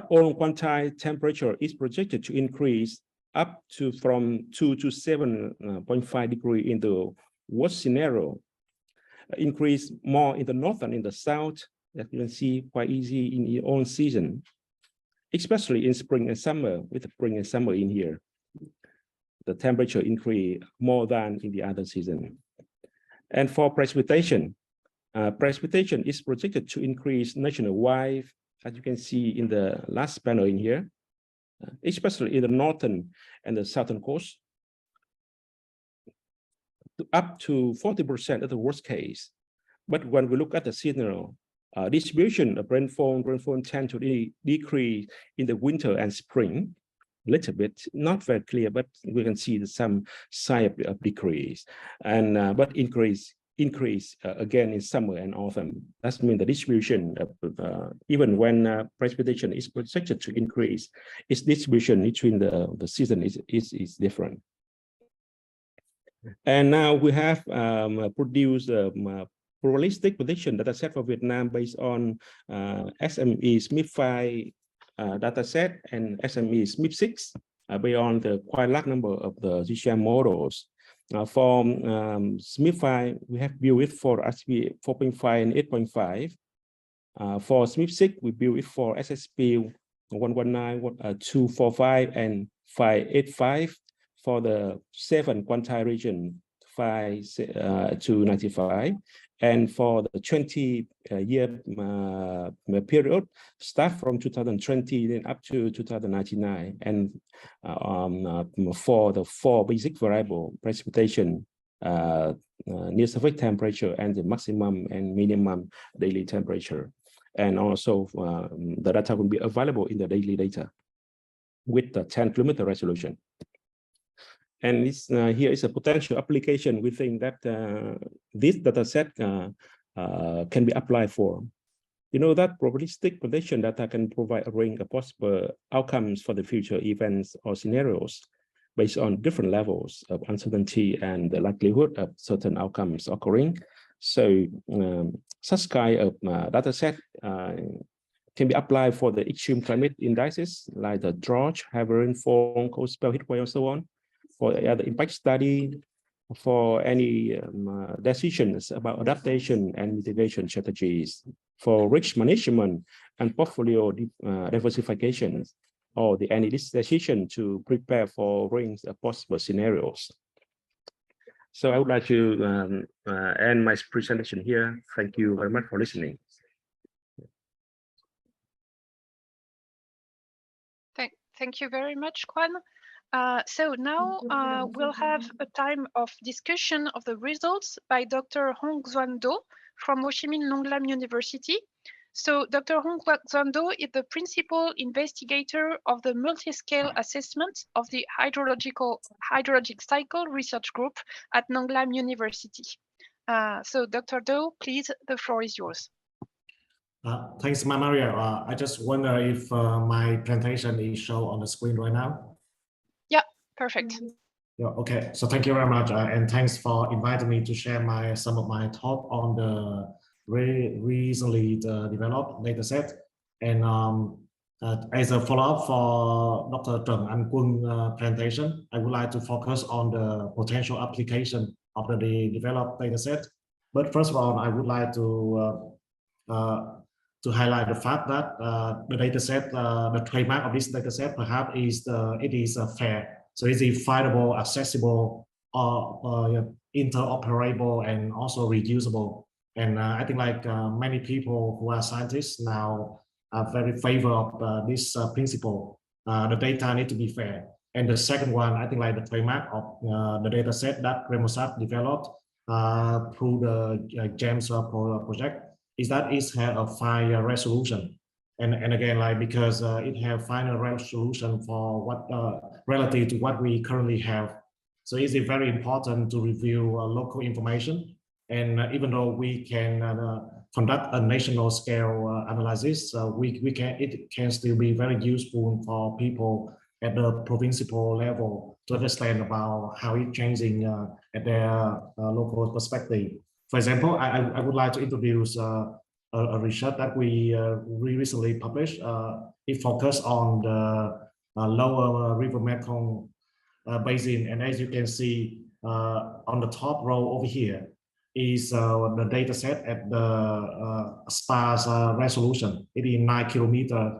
all quantile temperature is projected to increase up to from 2 to 7.5 degrees in the worst scenario, increase more in the north than in the south, that you can see quite easy in your own season, especially in spring and summer. With the spring and summer in here, the temperature increase more than in the other season. And for precipitation, precipitation is projected to increase nationwide, as you can see in the last panel in here, especially in the northern and the southern coast. up to 40% at the worst case. But when we look at the seasonal distribution of rainfall tend to decrease in the winter and spring a little bit, not very clear, but we can see some sign of decrease, and but increase again in summer and autumn. That means the distribution of, even when precipitation is projected to increase, its distribution between the season is different. And now we have produced probabilistic prediction data set for Vietnam based on SME SMIP5 data set and SME SMIP6 based on the quite large number of the GCM models. For SMIP5, we have built it for SSP 4.5 and 8.5. For SMIP6, we built it for SSP 119, 245, and 585 for the 7 quantile region 5 to 95. And for the 20-year period, start from 2020 then up to 2099. And for the 4 basic variable, precipitation, near surface temperature, and the maximum and minimum daily temperature. And also the data will be available in the daily data with the 10-kilometer resolution. And this, here is a potential application. We think that this data set can be applied for. You know that probabilistic prediction data can provide a range of possible outcomes for the future events or scenarios based on different levels of uncertainty and the likelihood of certain outcomes occurring. So such kind of data set can be applied for the extreme climate indices like the drought, heavy rainfall, cold spell, heat wave, and so on. For the other impact study, for any decisions about adaptation and mitigation strategies, for risk management and portfolio diversification, or any decision to prepare for range of possible scenarios. So I would like to end my presentation here. Thank you very much for listening. Thank you very much, Quan. So now we'll have a time of discussion of the results by Dr. Hong Xuan Do from Ho Chi Minh Long Lam University. So Dr. Hong Xuan Do is the principal investigator of the multi-scale assessment of the hydrologic cycle research group at Nong Lam University. So Dr. Do, please, the floor is yours. Thanks, Maria. I just wonder if my presentation is shown on the screen right now. Perfect. Yeah, okay, so thank you very much, and thanks for inviting me to share some of my thought on the recently developed data set. And as a follow-up for Dr. Tran Anh Quan presentation, I would like to focus on the potential application of the developed data set. But first of all, I would like to highlight the fact that the data set, the trademark of this data set perhaps is it is fair. So it's findable, accessible, interoperable, and also reusable. And I think like many people who are scientists now are very favor of this principle. The data need to be fair. And the second one, I think like the trademark of the data set that GEMMES developed through the GEMMES project is that it has a fine resolution. And again, like because it has final resolution for what relative to what we currently have. So it's very important to review local information. And even though we can conduct a national scale analysis, it can still be very useful for people at the provincial level to understand about how it's changing at their local perspective. For example, I would like to introduce a research that we recently published. It focused on the lower River Mekong basin, and as you can see on the top row over here is the data set at the sparse resolution. It is 9 kilometers,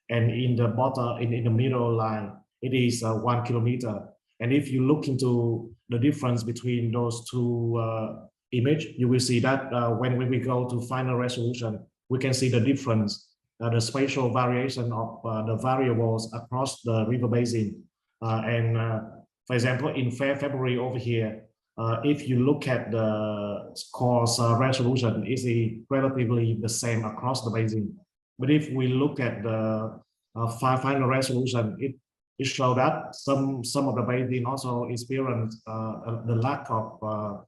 and in the bottom, in the middle line, it is 1 kilometer. And if you look into the difference between those two image, you will see that when we go to final resolution, we can see the difference, the spatial variation of the variables across the river basin. For example, in February over here, if you look at the course resolution, is relatively the same across the basin. But if we look at the final resolution, it shows that some of the basin also experience the lack of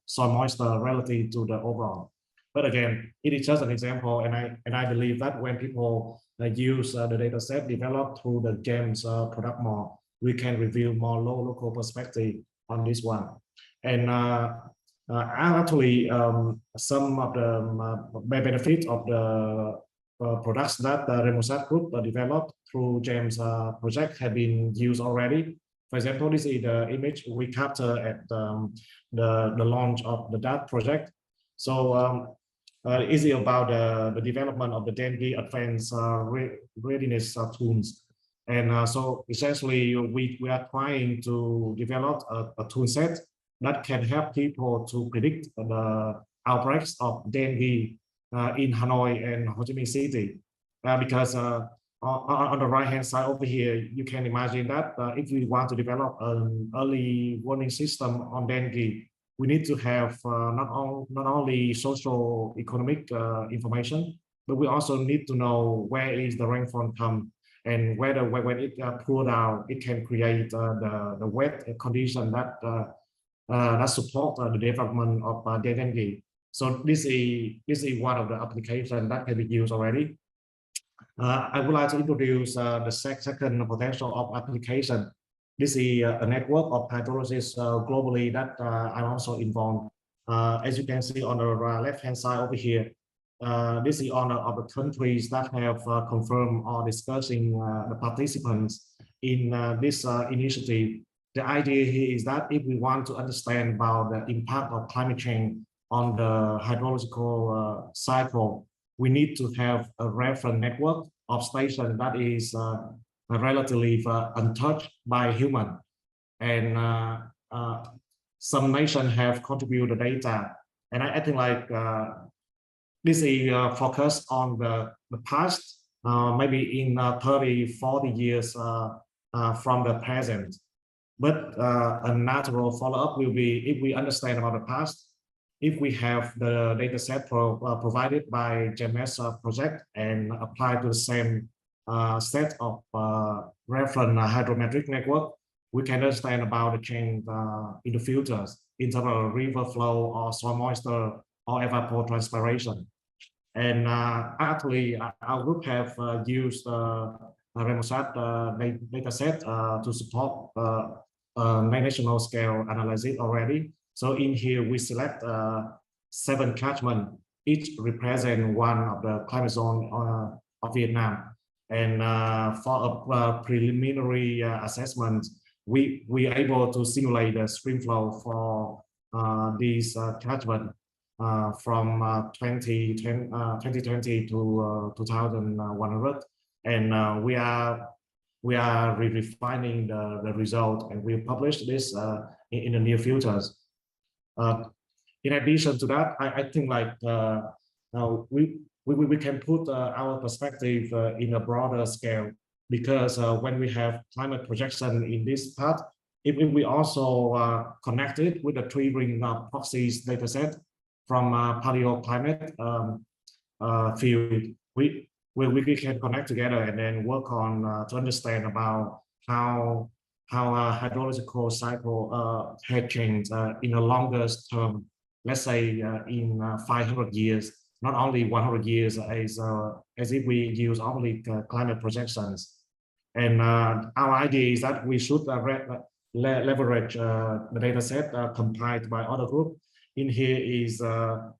soil moisture relative to the overall. But again, it is just an example, and I believe that when people use the data set developed through the GEMMES product more, we can reveal more local perspective on this one. And actually, some of the benefits of the products that the Remosat group developed through GEMMES project have been used already. For example, this is the image we capture at the launch of the DAT project. So is it about the development of the dengue advanced readiness tools. And so essentially we are trying to develop a tool set that can help people to predict the outbreaks of dengue in Hanoi and Ho Chi Minh City, because on the right-hand side over here, you can imagine that if we want to develop an early warning system on dengue, we need to have not only social economic information, but we also need to know where is the rainfall come, and whether when it pour down, it can create the wet condition that support the development of dengue. So this is one of the applications that can be used already. I would like to introduce the second potential of application. This is a network of hydrologists globally that I'm also involved. As you can see on the left-hand side over here, this is honor of the countries that have confirmed or discussing the participants in this initiative. The idea here is that if we want to understand about the impact of climate change on the hydrological cycle, we need to have a reference network of stations that is relatively untouched by human. And some nations have contributed data. And I think like this is focused on the past, maybe in 30, 40 years from the present. But a natural follow-up will be if we understand about the past, if we have the data set provided by GEMMES project and apply to the same set of reference hydrometric network, we can understand about the change in the future in terms of river flow or soil moisture or evapotranspiration. And actually, our group have used Remosat data set to support national scale analysis already. So in here, we select 7 catchments, each represent one of the climate zone of Vietnam. And for a preliminary assessment, we are able to simulate the stream flow for these catchments from 2020 to 2100. And we are refining the result, and we'll publish this in the near future. In addition to that, I think like we can put our perspective in a broader scale, because when we have climate projection in this part, if we also connect it with the 3-ring proxies dataset from paleoclimate field, we can connect together and then work on to understand about how a hydrological cycle had changed in a longer term, let's say in 500 years, not only 100 years as if we use only climate projections. And our idea is that we should leverage the data set compiled by other group. In here is a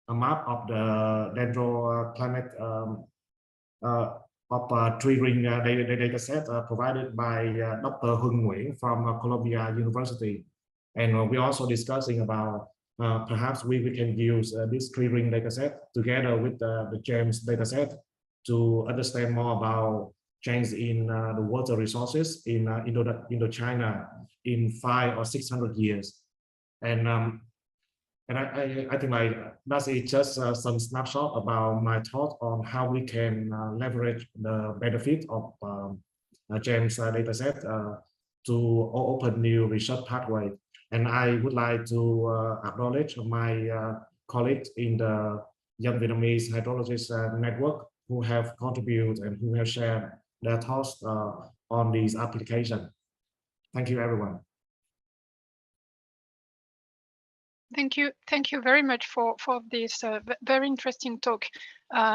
map of the dendroclimate of 3-ring data set provided by Dr. Hung Nguyen from Columbia University. And we're also discussing about perhaps we can use this 3-ring data set together with the GEMMES data set to understand more about change in the water resources in Indochina in 500 or 600 years. And I think like that is just some snapshot about my thought on how we can leverage the benefit of GEMMES dataset to open new research pathway. And I would like to acknowledge my colleagues in the Young Vietnamese Hydrologists Network who have contributed and who have shared their thoughts on these applications. Thank you, everyone. Thank you very much for this very interesting talk.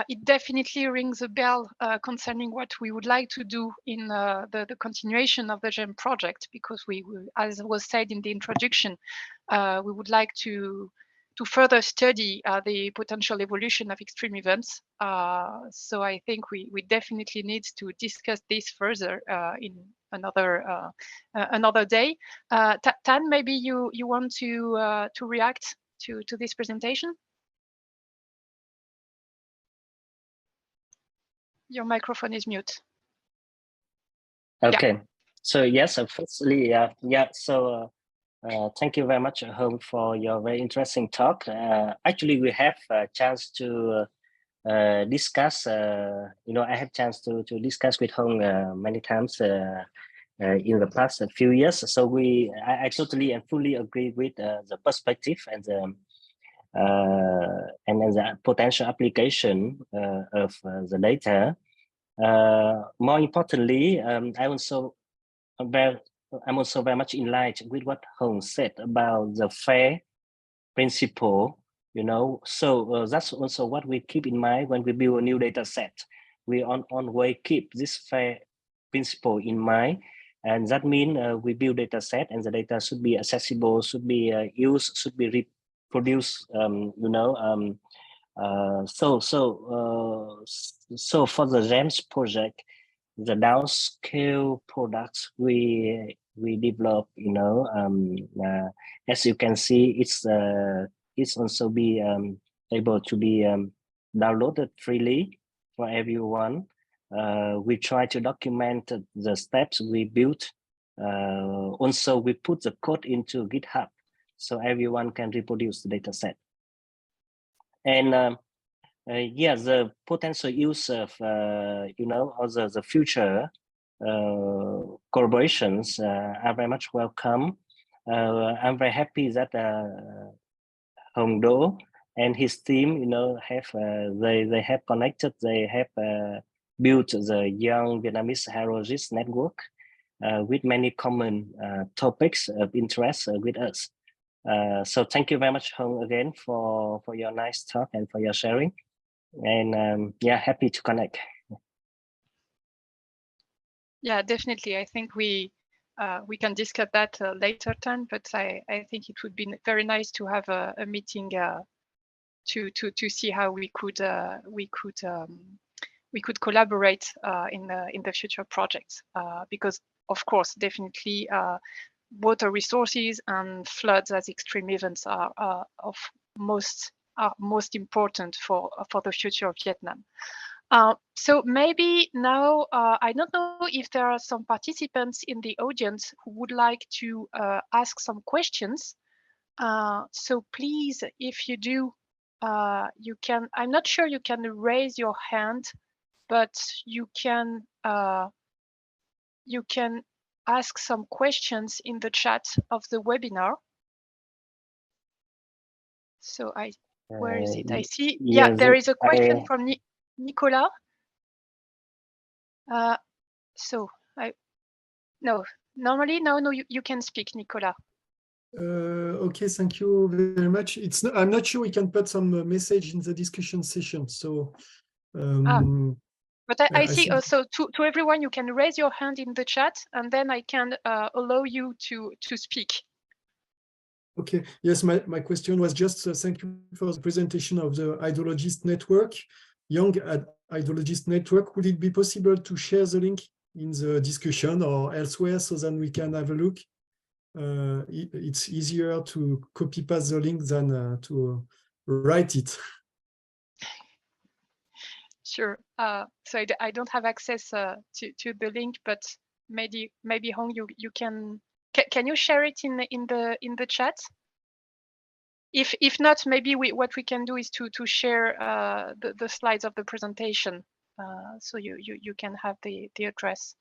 It definitely rings a bell concerning what we would like to do in the continuation of the GEM project, because we as was said in the introduction, we would like to further study the potential evolution of extreme events. So I think we definitely need to discuss this further in another day. Tan, maybe you want to react to this presentation? Your microphone is mute. Okay. Yeah. So yes, firstly, so thank you very much, Hong, for your very interesting talk. Actually, we have a chance to discuss, I had chance to discuss with Hong many times in the past few years. So I totally and fully agree with the perspective and the potential application of the data. More importantly, I'm also very much in line with what Hong said about the FAIR principle. So that's also what we keep in mind when we build a new data set. We always keep this FAIR principle in mind, and that means we build data set, and the data should be accessible, should be used, should be reproduced. So for the GEMS project, the downscale products we develop, as you can see, it's also be able to be downloaded freely for everyone. We try to document the steps we built. Also, we put the code into GitHub so everyone can reproduce the data set. And the potential use of, also the future collaborations are very much welcome. I'm very happy that Ngo and his team, they have connected, they have built the Young Vietnamese Hydrologists Network with many common topics of interest with us. So thank you very much, Hong, again for your nice talk and for your sharing. And happy to connect. Yeah, definitely. I think we can discuss that later, Tan, but I think it would be very nice to have a meeting to see how we could collaborate in the future projects, because of course, definitely water resources and floods as extreme events are most important for the future of Vietnam. So maybe now, I don't know if there are some participants in the audience who would like to ask some questions. So please, if you do, you can, I'm not sure you can raise your hand, but you can ask some questions in the chat of the webinar. So where is it? I see. Yeah, there is a question from Nicolas. Normally, no, you can speak, Nicolas. Okay, thank you very much. I'm not sure we can put some message in the discussion session. So, but I see also to everyone, you can raise your hand in the chat, and then I can allow you to speak. Okay. Yes, my question was just thank you for the presentation of the Hydrologist Network, Young Hydrologist Network. Would it be possible to share the link in the discussion or elsewhere so that we can have a look? It's easier to copy paste the link than to write it. Sure. So I don't have access to the link, but maybe Hong, you can you share it in the chat? If not, maybe what we can do is to share the slides of the presentation, so you can have the address.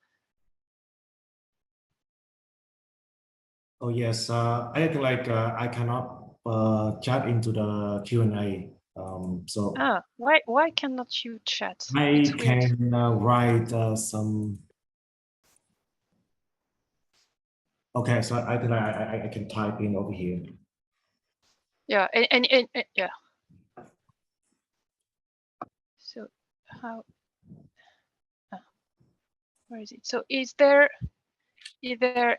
Oh yes, I think like I cannot chat into the Q&A. So why cannot you chat? I can write some. Okay, so I think I can type in over here. Yeah, and yeah. So how? Where is it? So is there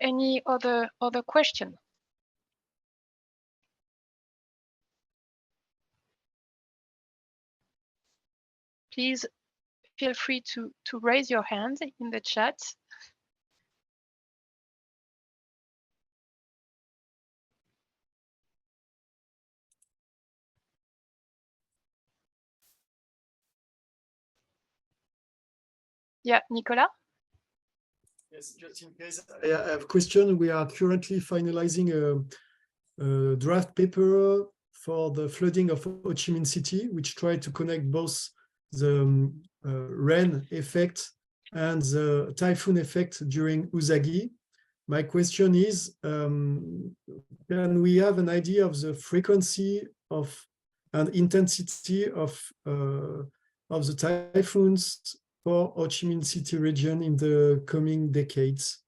any other question? Please feel free to raise your hand in the chat. Yeah, Nicolas? Yes, just in case I have a question. We are currently finalizing a draft paper for the flooding of Ho Chi Minh City, which tried to connect both the rain effect and the typhoon effect during Usagi. My question is, can we have an idea of the frequency of and intensity of the typhoons for Ho Chi Minh City region in the coming decades?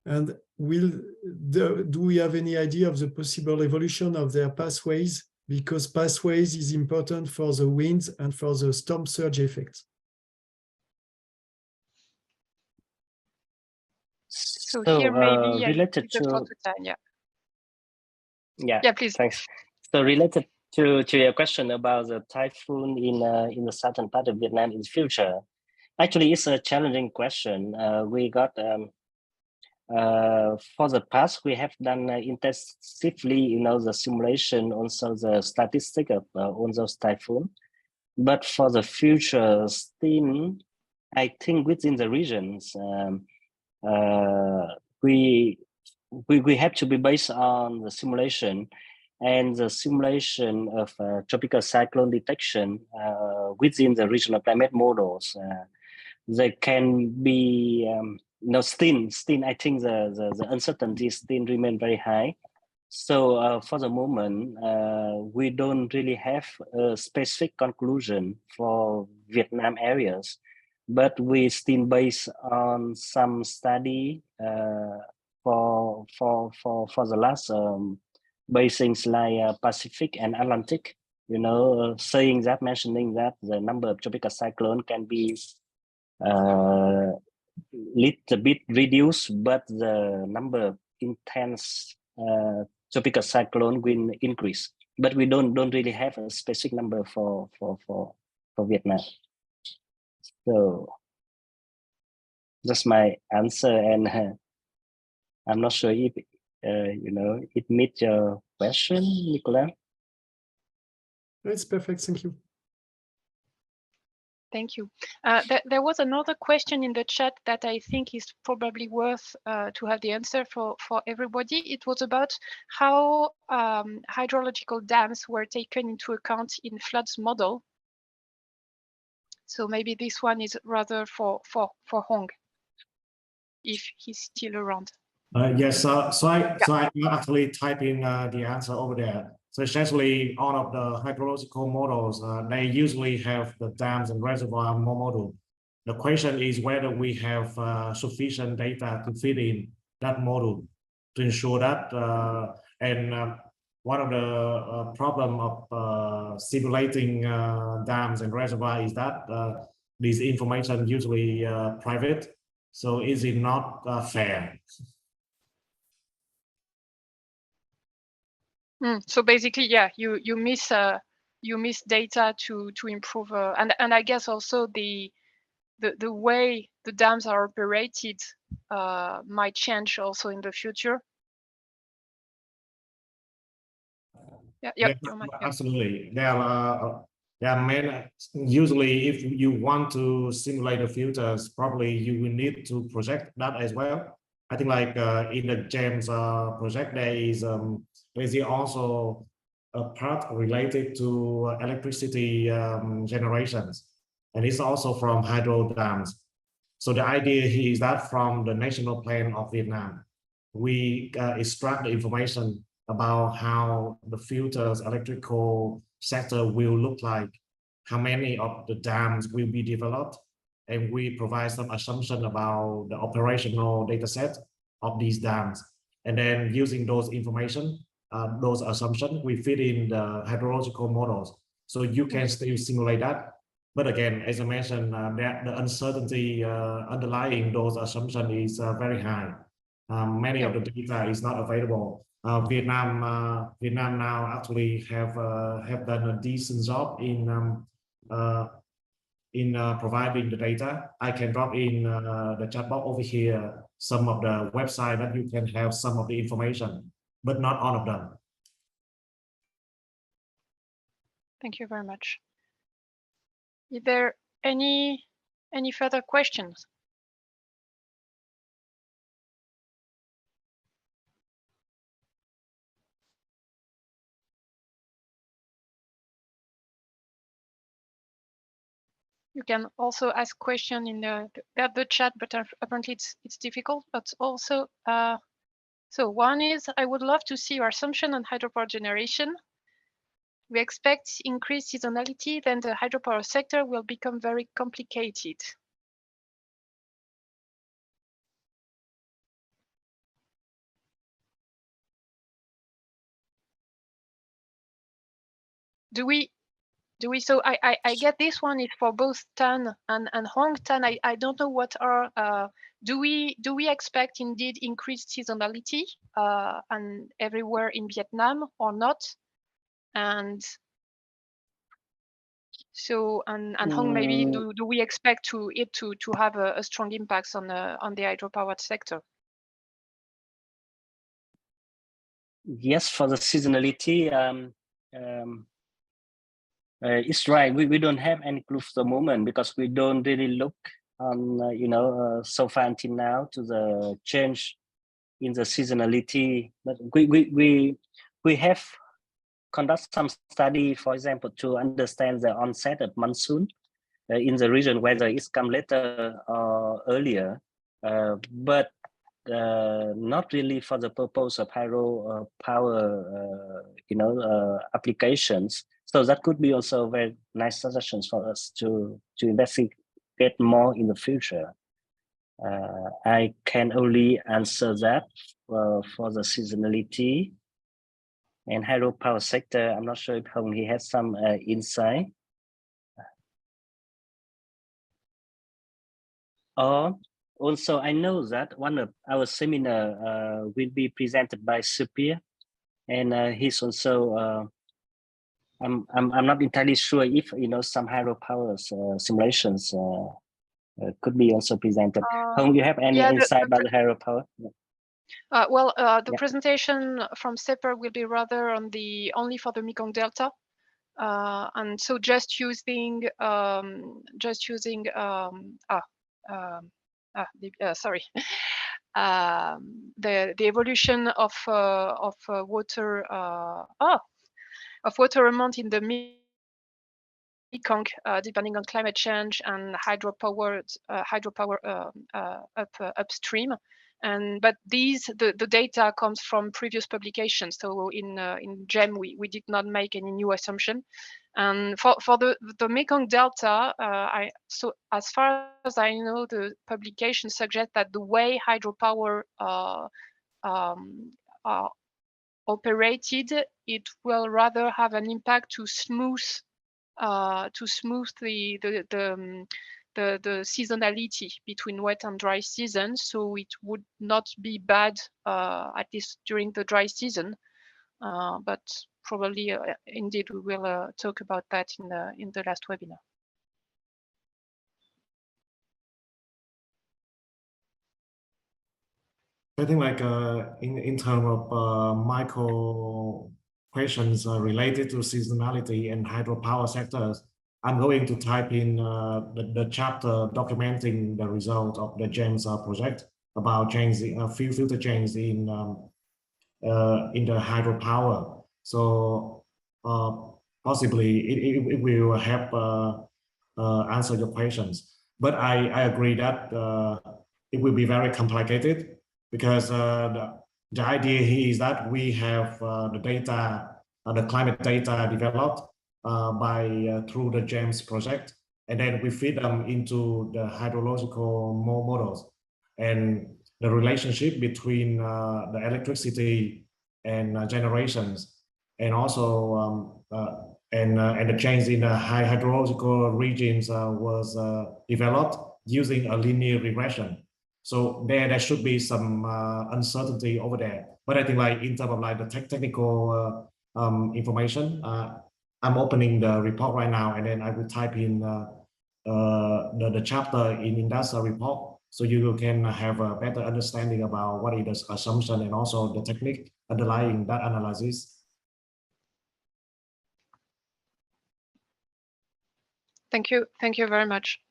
And do we have any idea of the possible evolution of their pathways? Because pathways is important for the winds and for the storm surge effect. So here maybe related to yeah, please. Thanks. So related to your question about the typhoon in the southern part of Vietnam in the future, actually it's a challenging question. We got for the past we have done intensively, the simulation, also the statistic of on those typhoon. But for the future, still, I think within the regions, we have to be based on the simulation, and the simulation of tropical cyclone detection within the regional climate models. They can be still I think the uncertainty still remain very high. So for the moment, we don't really have a specific conclusion for Vietnam areas, but we still based on some study for the last basins like Pacific and Atlantic, mentioning that the number of tropical cyclone can be little bit reduced, but the number of intense tropical cyclone will increase. But we don't really have a specific number for Vietnam. So that's my answer, and I'm not sure if it meets your question, Nicolas. That's perfect. Thank you. Thank you. There was another question in the chat that I think is probably worth to have the answer for everybody. It was about how hydrological dams were taken into account in floods model. So maybe this one is rather for Hong, if he's still around. Yes, so I actually type in the answer over there. So essentially, all of the hydrological models, they usually have the dams and reservoir model. The question is whether we have sufficient data to fit in that model to ensure that. One of the problem of simulating dams and reservoir is that this information usually private. So is it not fair? So basically, yeah, you miss data to improve, and I guess also the way the dams are operated might change also in the future. Yeah, absolutely. There are many. Usually, if you want to simulate the futures, probably you will need to project that as well. I think like in the GEMMES project, there is also a part related to electricity generations, and it's also from hydro dams. So the idea here is that from the national plan of Vietnam, we extract the information about how the future's electrical sector will look like, how many of the dams will be developed, and we provide some assumption about the operational data set of these dams. And then using those information, those assumptions, we fit in the hydrological models. So you can still simulate that. But again, as I mentioned, the uncertainty underlying those assumptions is very high. Many of the data is not available. Vietnam now actually have done a decent job in providing the data. I can drop in the chat box over here some of the website that you can have some of the information, but not all of them. Thank you very much. Is there any further questions? You can also ask question in the chat, but apparently it's difficult. But also, so one is, I would love to see your assumption on hydropower generation. We expect increased seasonality, then the hydropower sector will become very complicated. Do we, so I get this one is for both Tan and Hong. Tan, I don't know what are, do we expect indeed increased seasonality and everywhere in Vietnam or not? And so, and Hong, maybe do we expect it to have a strong impact on the hydropower sector? Yes, for the seasonality, it's right. We don't have any clue for the moment because we don't really look on so far until now to the change in the seasonality. But we have conduct some study, for example, to understand the onset of monsoon in the region, whether it's come later or earlier, but not really for the purpose of hydro power, applications. So that could be also very nice suggestions for us to investigate more in the future. I can only answer that for the seasonality and hydropower sector. I'm not sure if Hong he has some insight. Also, I know that one of our seminar will be presented by Supir, and he's also. I'm not entirely sure if some hydropower simulations could be also presented. Hong, you have any insight about the hydropower? Well, the presentation from Sepper will be rather on only for the Mekong Delta, and so just using sorry, the evolution of water amount in the Mekong, depending on climate change and hydropower upstream. But the data comes from previous publications. So in GEM we did not make any new assumption. And for the Mekong Delta, so as far as I know, the publication suggests that the way hydropower are operated, it will rather have an impact to smooth the seasonality between wet and dry season, so it would not be bad at least during the dry season. But probably, indeed, we will talk about that in the last webinar. I think like in terms of micro questions related to seasonality and hydropower sectors, I'm going to type in the chapter documenting the result of the GEMMES project about future change in the hydropower. So possibly it will help answer your questions. But I agree that it will be very complicated because the idea here is that we have the data, the climate data developed through the GEMMES project, and then we feed them into the hydrological models, and the relationship between the electricity and generations, and also and the change in the hydrological regions was developed using a linear regression. So there should be some uncertainty over there. But I think like in terms of like the technical information, I'm opening the report right now, and then I will type in the chapter in that report, so you can have a better understanding about what is the assumption and also the technique underlying that analysis. Thank you. Thank you very much.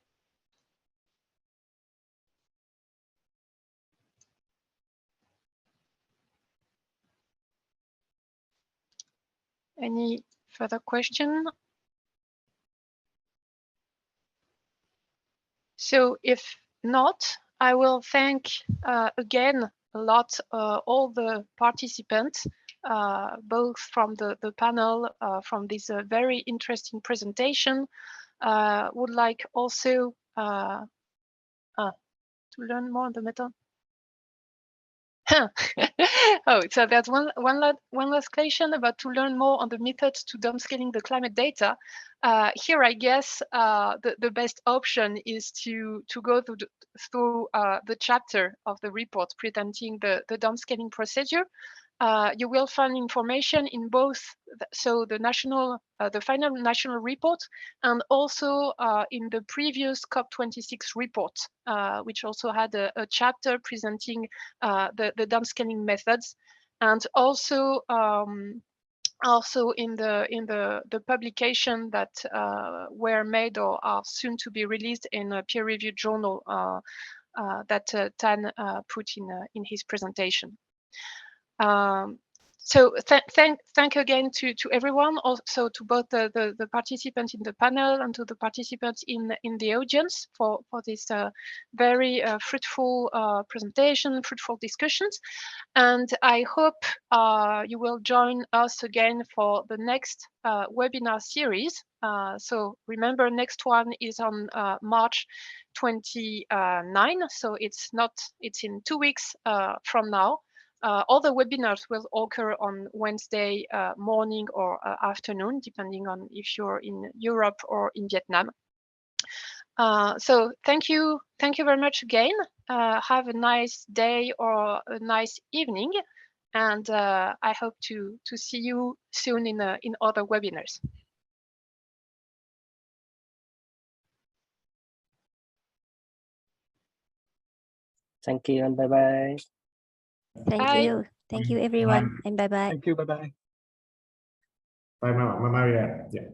Any further question? So if not, I will thank again a lot all the participants, both from the panel, from this very interesting presentation. Would like also to learn more on the method. Oh, so there's one last question about to learn more on the methods to downscaling the climate data. Here, I guess the best option is to go through the chapter of the report presenting the downscaling procedure. You will find information in both, so the final national report, and also in the previous COP26 report, which also had a chapter presenting the downscaling methods, and also in the publication that were made or are soon to be released in a peer-reviewed journal that Tan put in his presentation. So thank again to everyone, also to both the participants in the panel and to the participants in the audience for this very fruitful presentation, fruitful discussions. And I hope you will join us again for the next webinar series. So remember, next one is on March 29. So it's in 2 weeks from now. All the webinars will occur on Wednesday morning or afternoon, depending on if you're in Europe or in Vietnam. So thank you very much again. Have a nice day or a nice evening, and I hope to see you soon in other webinars. Thank you and bye bye. Thank you everyone, and bye bye. Thank you. Bye bye. Bye, Maria. Yeah.